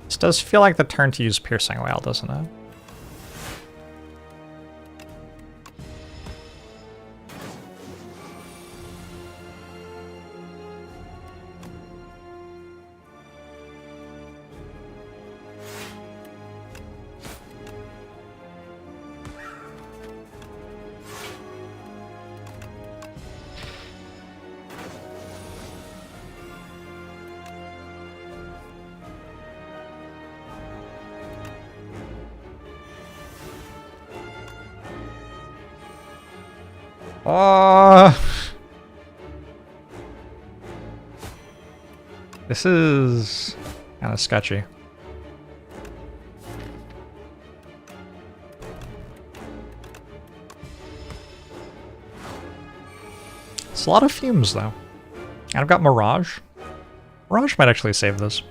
A: This does feel like the turn to use Piercing Wail, doesn't it? This is kind of sketchy. It's a lot of fumes, though. And I've got Mirage. Mirage might actually save this.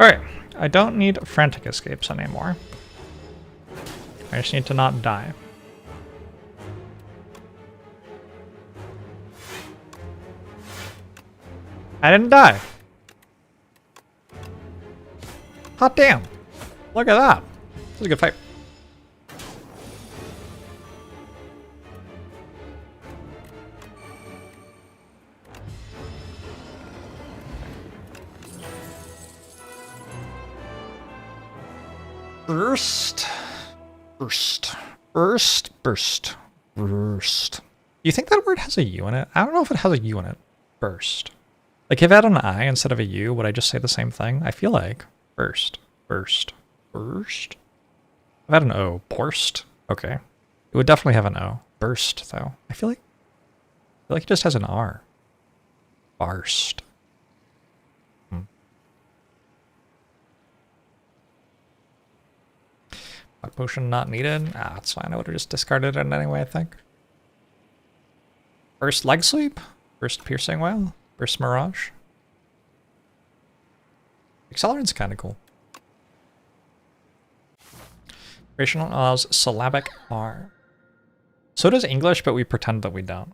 A: Alright, I don't need frantic escapes anymore. I just need to not die. I didn't die! Hot damn! Look at that! This is a good fight. Burst. Burst. Burst. Burst. Burst. Do you think that word has a U in it? I don't know if it has a U in it. Burst. Like if I had an I instead of a U, would I just say the same thing? I feel like burst. Burst. Burst. If I had an O. Borst. Okay. It would definitely have an O. Burst, though. I feel like it just has an R. Barst. Black potion not needed. Ah, that's fine. I would have just discarded it anyway, I think. Burst leg sweep. Burst piercing wail. Burst mirage. Accelerant's kind of cool. Creation allows syllabic R. So does English, but we pretend that we don't.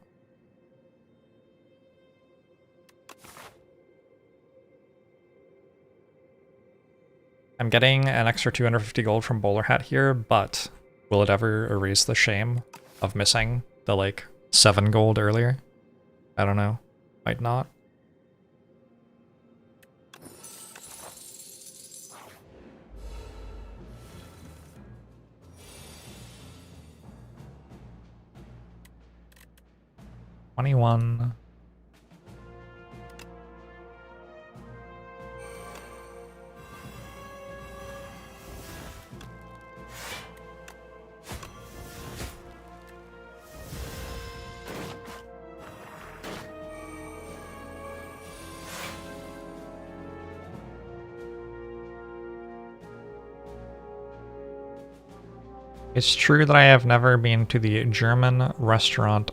A: I'm getting an extra 250 gold from Bowler Hat here, but will it ever erase the shame of missing the, like, 7 gold earlier? I don't know. Might not. $21. It's true that I have never been to the German restaurant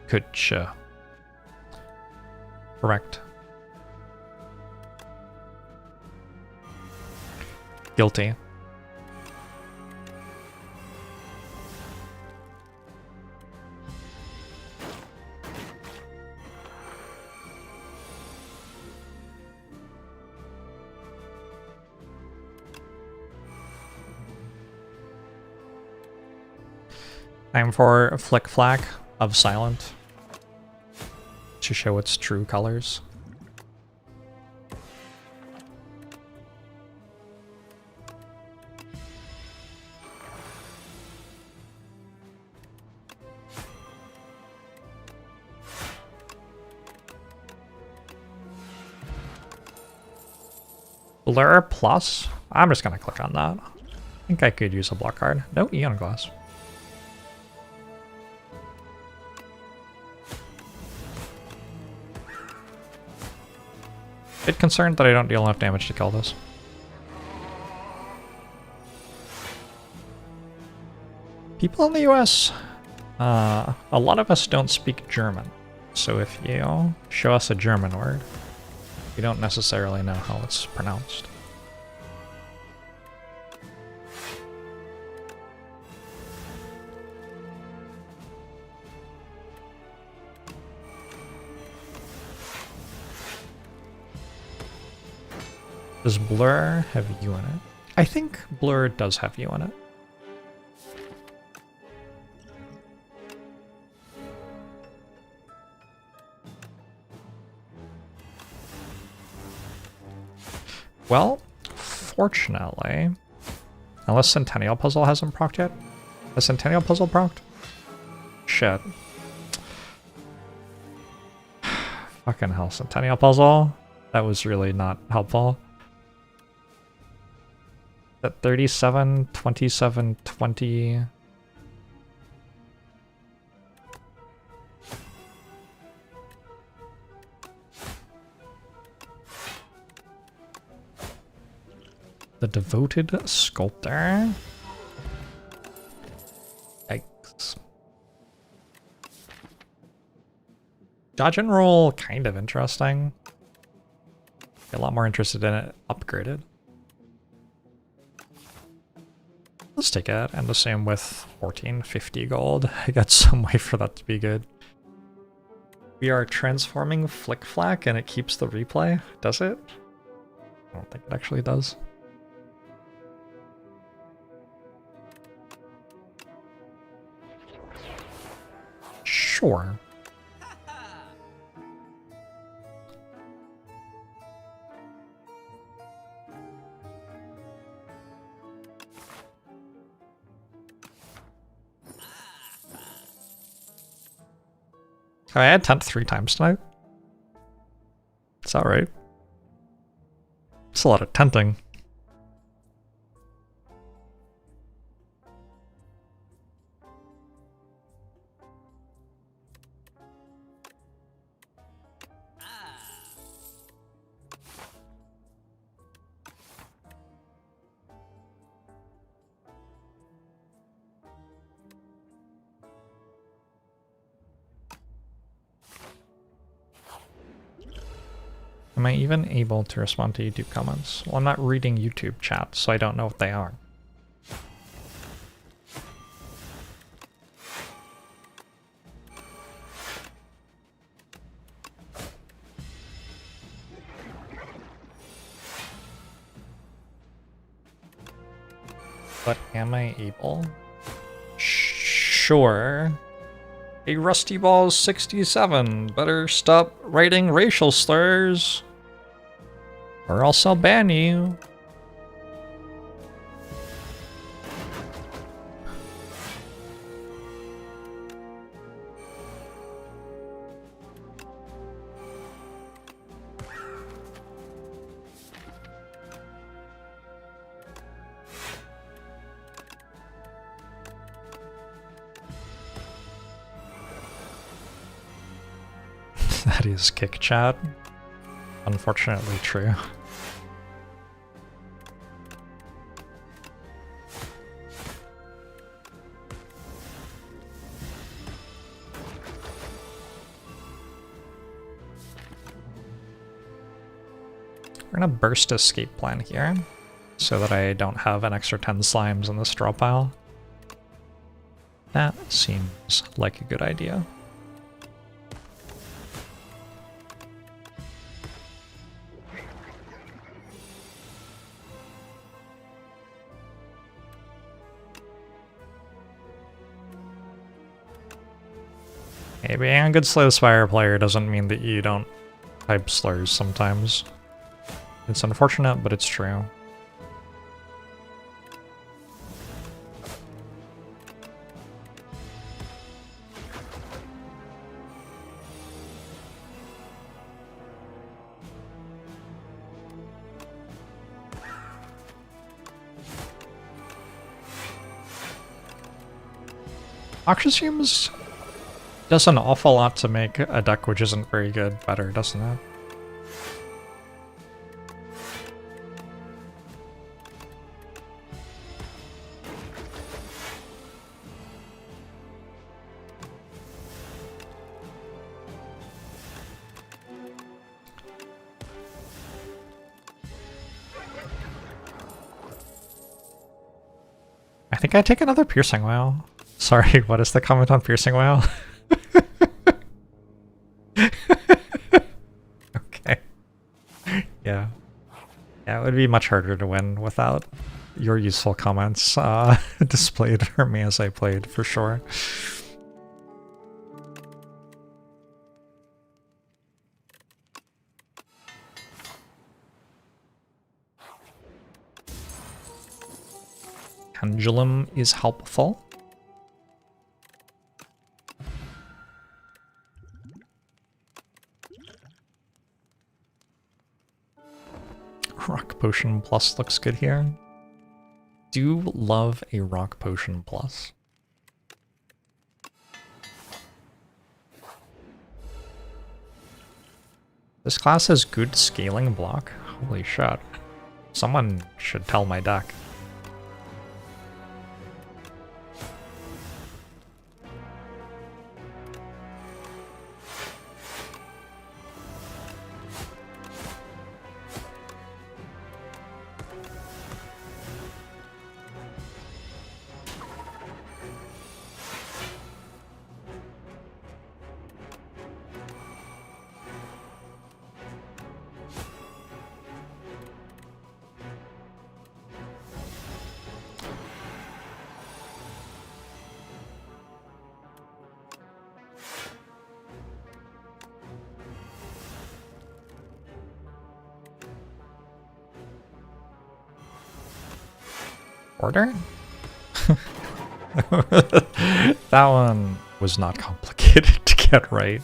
A: Kutsche. Correct. Guilty. Time for Flick Flack of Silent. to show its true colors. Blur plus? I'm just gonna click on that. I think I could use a block card. No Eon Glass. Bit concerned that I don't deal enough damage to kill this. People in the US, a lot of us don't speak German. So if you show us a German word, we don't necessarily know how it's pronounced. Does Blur have U in it? I think Blur does have U in it. Well, fortunately, unless Centennial Puzzle hasn't procced yet. Has Centennial Puzzle procced? Shit. Fucking hell, Centennial Puzzle? That was really not helpful. At 37, 27, 20... The Devoted Sculptor. Yikes. Dodge and roll, kind of interesting. Be a lot more interested in it upgraded. Let's take it, and the same with 1450 gold. I got some way for that to be good. We are transforming Flick Flack and it keeps the replay. Does it? I don't think it actually does. Sure. I had tent 3 times tonight. It's alright. It's a lot of tenting. Am I even able to respond to YouTube comments? Well, I'm not reading YouTube chat, so I don't know what they are. But am I able? Sure. A Rusty Balls 67. Better stop writing racial slurs, or else I'll ban you. That is kick chat. Unfortunately true. We're gonna burst escape plan here, so that I don't have an extra 10 slimes in this draw pile. That seems like a good idea. Hey, being a good slow spire player doesn't mean that you don't type slurs sometimes. It's unfortunate, but it's true. Oxysumes does an awful lot to make a deck which isn't very good better, doesn't it? I think I take another Piercing Whale. Sorry, what is the comment on Piercing Whale? Okay. Yeah. Yeah, it would be much harder to win without your useful comments displayed for me as I played, for sure. Pendulum is helpful. Rock Potion Plus looks good here. Do love a Rock Potion Plus. This class has good scaling block. Holy shit. Someone should tell my deck. Order? That one was not complicated to get right.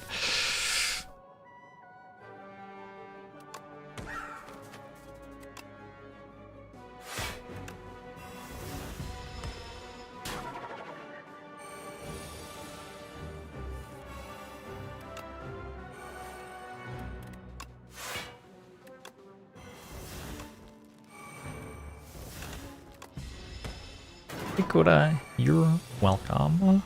A: Ikuda, you're welcome.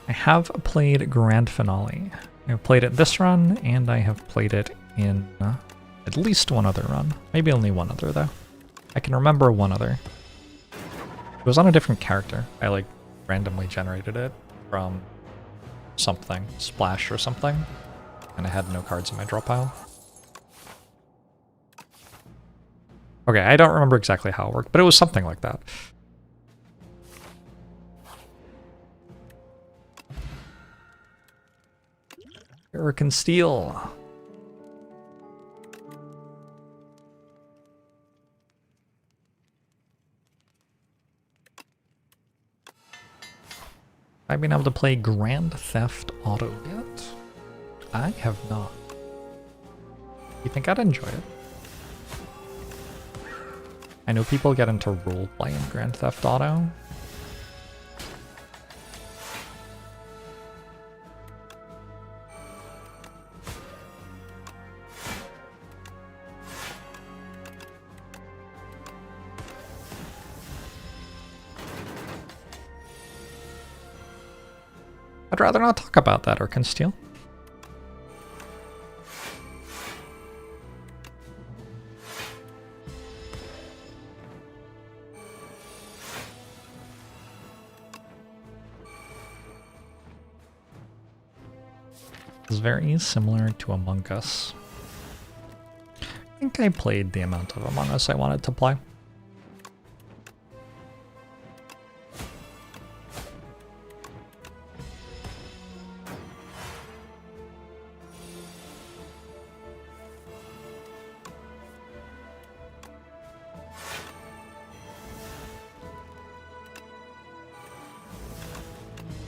A: I have played Grand Finale. I've played it this run, and I have played it in at least one other run. Maybe only one other, though. I can remember one other. It was on a different character. I like randomly generated it from something, Splash or something, and I had no cards in my draw pile. Okay, I don't remember exactly how it worked, but it was something like that. Hurricane Steel. I've been able to play Grand Theft Auto yet? I have not. You think I'd enjoy it? I know people get into roleplay in Grand Theft Auto. I'd rather not talk about that, Hurricane Steel. It's very similar to Among Us. I think I played the amount of Among Us I wanted to play.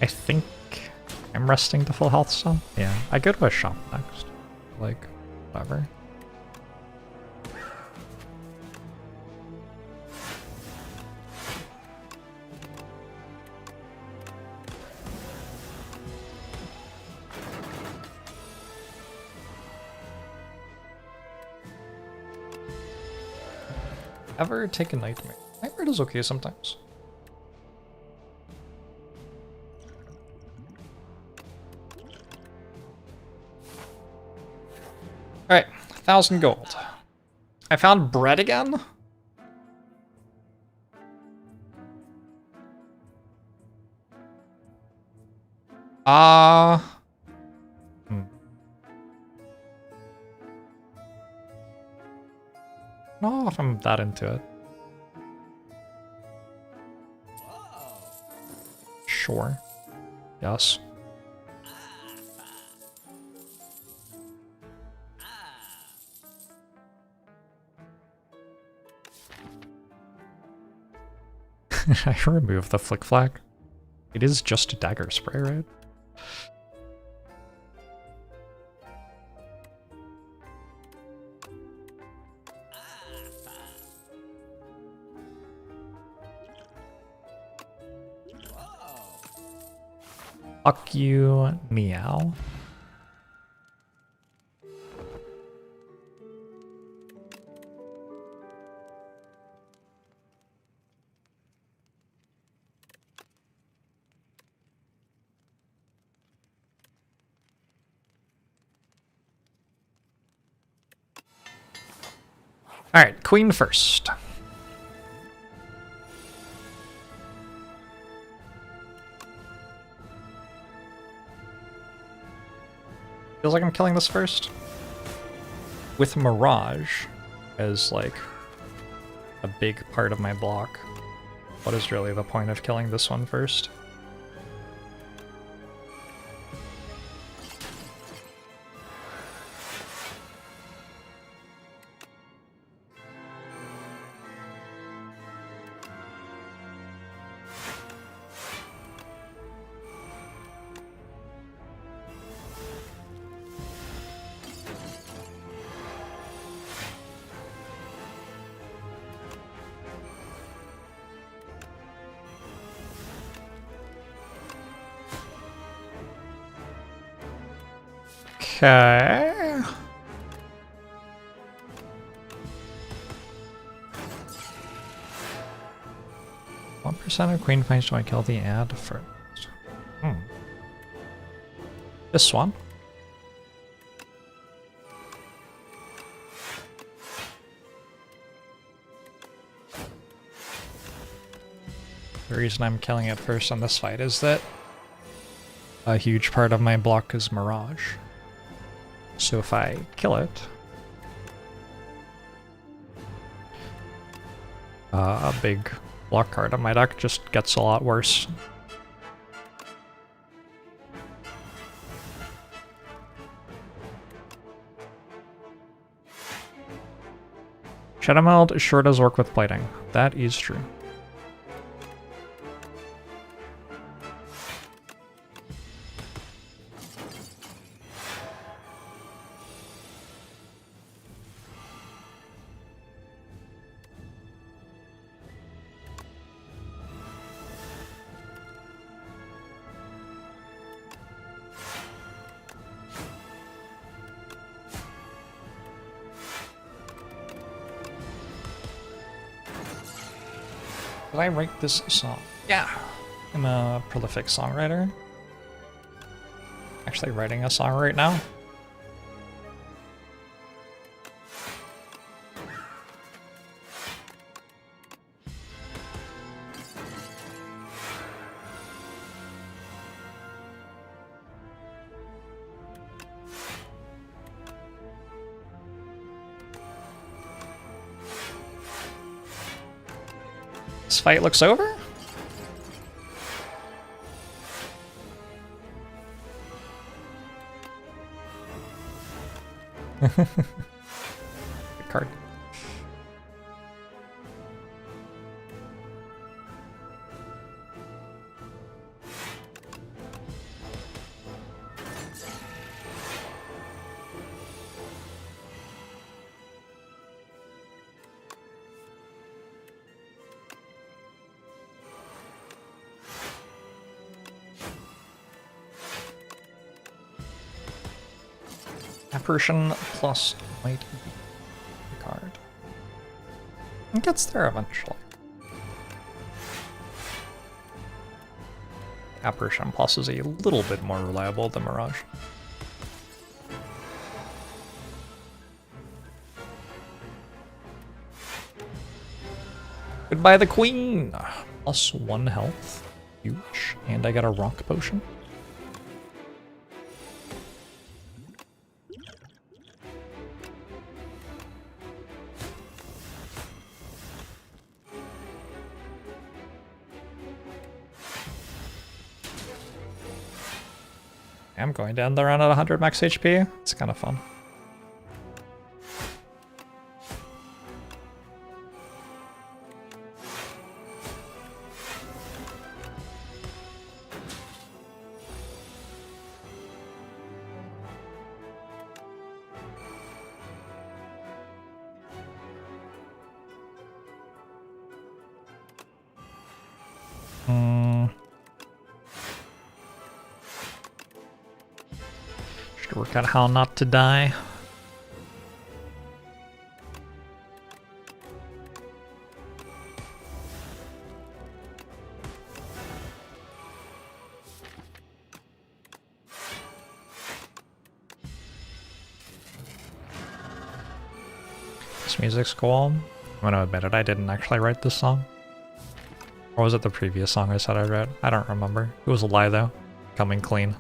A: I think I'm resting to full health still. Yeah, I go to a shop next. Like, whatever. Ever take a nightmare? Nightmare is okay sometimes. Alright, 1,000 gold. I found bread again? No, if I'm that into it. Sure. Yes. I removed the flick flag. It is just a dagger spray, right? Fuck you, meow. Alright, queen first. Feels like I'm killing this first. With Mirage as like a big part of my block. What is really the point of killing this one first? Okay. 1% of queen fights do I kill the ad first? This one? The reason I'm killing it first on this fight is that a huge part of my block is Mirage. So if I kill it, a big block card on my deck just gets a lot worse. Shadow Meld sure does work with plating. That is true. Did I write this song? Yeah. I'm a prolific songwriter. Actually writing a song right now. This fight looks over? Good card. Apparition plus might be the card. It gets there eventually. Apparition plus is a little bit more reliable than Mirage. Goodbye the Queen! Plus 1 health. Huge. And I got a rock potion. I'm going to end the round at 100 max HP. It's kind of fun. Should work out how not to die. This music's cool. I'm gonna admit it, I didn't actually write this song. Or was it the previous song I said I wrote? I don't remember. It was a lie though. Coming clean.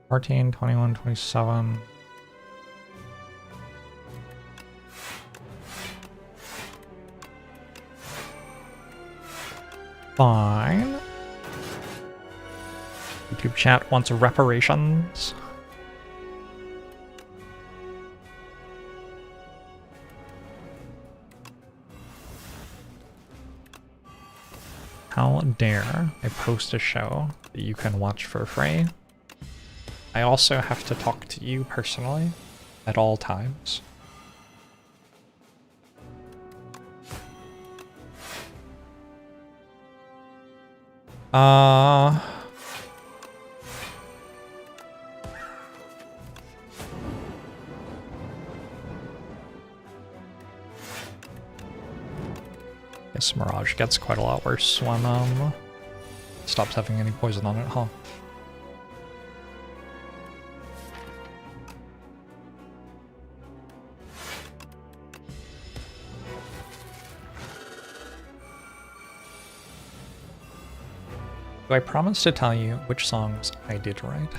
A: $14, $21, $27. Fine. YouTube chat wants reparations. How dare I post a show that you can watch for free? I also have to talk to you personally at all times. Guess Mirage gets quite a lot worse when stops having any poison on it, huh? Do I promise to tell you which songs I did write?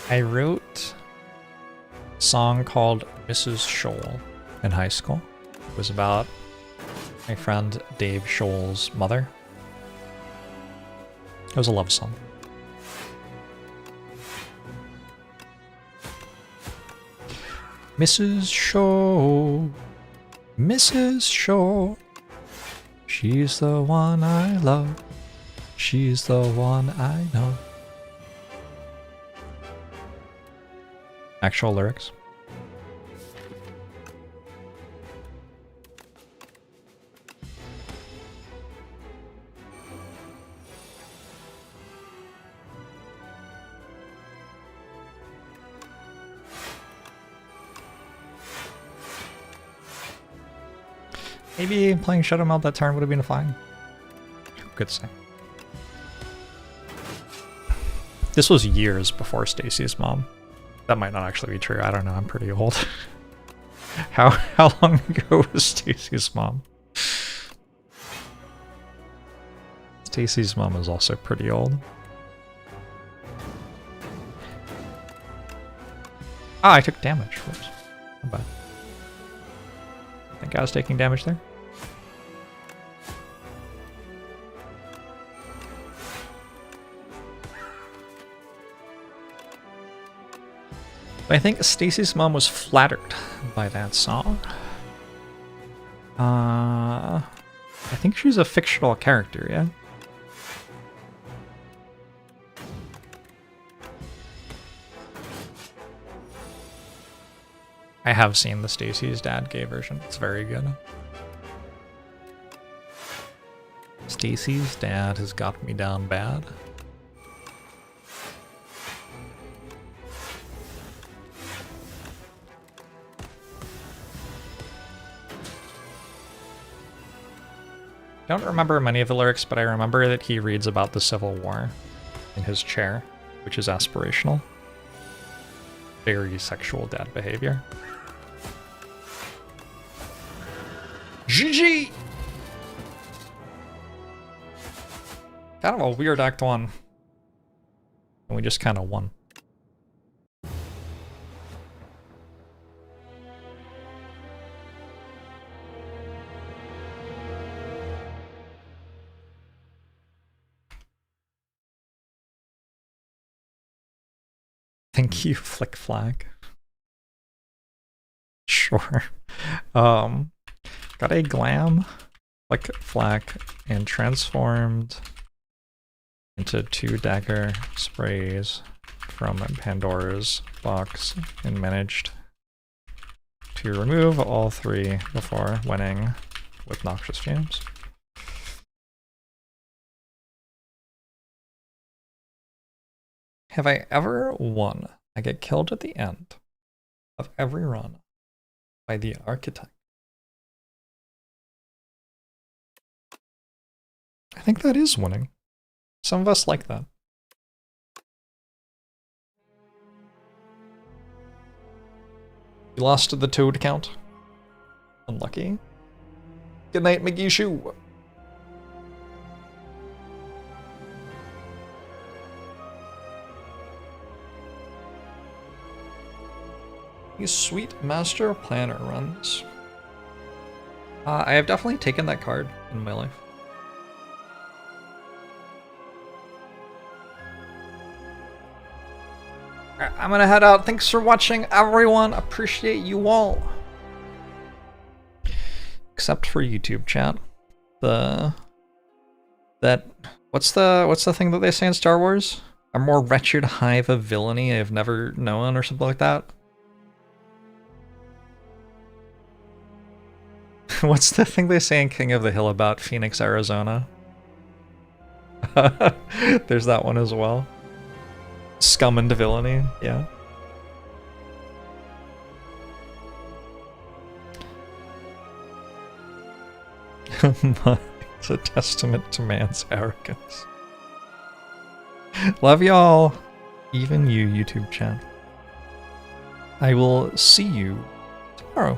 A: I wrote a song called Mrs. Shoal in high school. It was about my friend Dave Shoal's mother. It was a love song. Mrs. Shoal, Mrs. Shoal. She's the one I love. She's the one I know. Actual lyrics. Maybe playing Shadow Meld that turn would have been fine. Who could say? This was years before Stacy's mom. That might not actually be true. I don't know. I'm pretty old. How long ago was Stacy's mom? Stacy's mom is also pretty old. Ah, I took damage. Whoops. Not bad. I think I was taking damage there. I think Stacy's mom was flattered by that song. I think she's a fictional character, yeah? I have seen the Stacy's dad gay version. It's very good. Stacy's dad has got me down bad. I don't remember many of the lyrics, but I remember that he reads about the Civil War in his chair, which is aspirational. Very sexual dad behavior. GG! Kind of a weird Act 1. And we just kind of won. Thank you, Flick Flag. Sure. Got a glam, Flick Flag, and transformed into 2 dagger sprays from Pandora's box and managed to remove all 3 before winning with Noxious Jams. Have I ever won? I get killed at the end of every run by the Architect. I think that is winning. Some of us like that. You lost to the Toad count. Unlucky. Good night, Migishu. These sweet Master Planner runs. I have definitely taken that card in my life. Alright, I'm gonna head out. Thanks for watching, everyone. Appreciate you all. Except for YouTube chat. What's the thing that they say in Star Wars? A more wretched hive of villainy I've never known, or something like that. What's the thing they say in King of the Hill about Phoenix, Arizona? There's that one as well. Scum and villainy, yeah. It's a testament to man's arrogance. Love y'all. Even you, YouTube chat. I will see you tomorrow.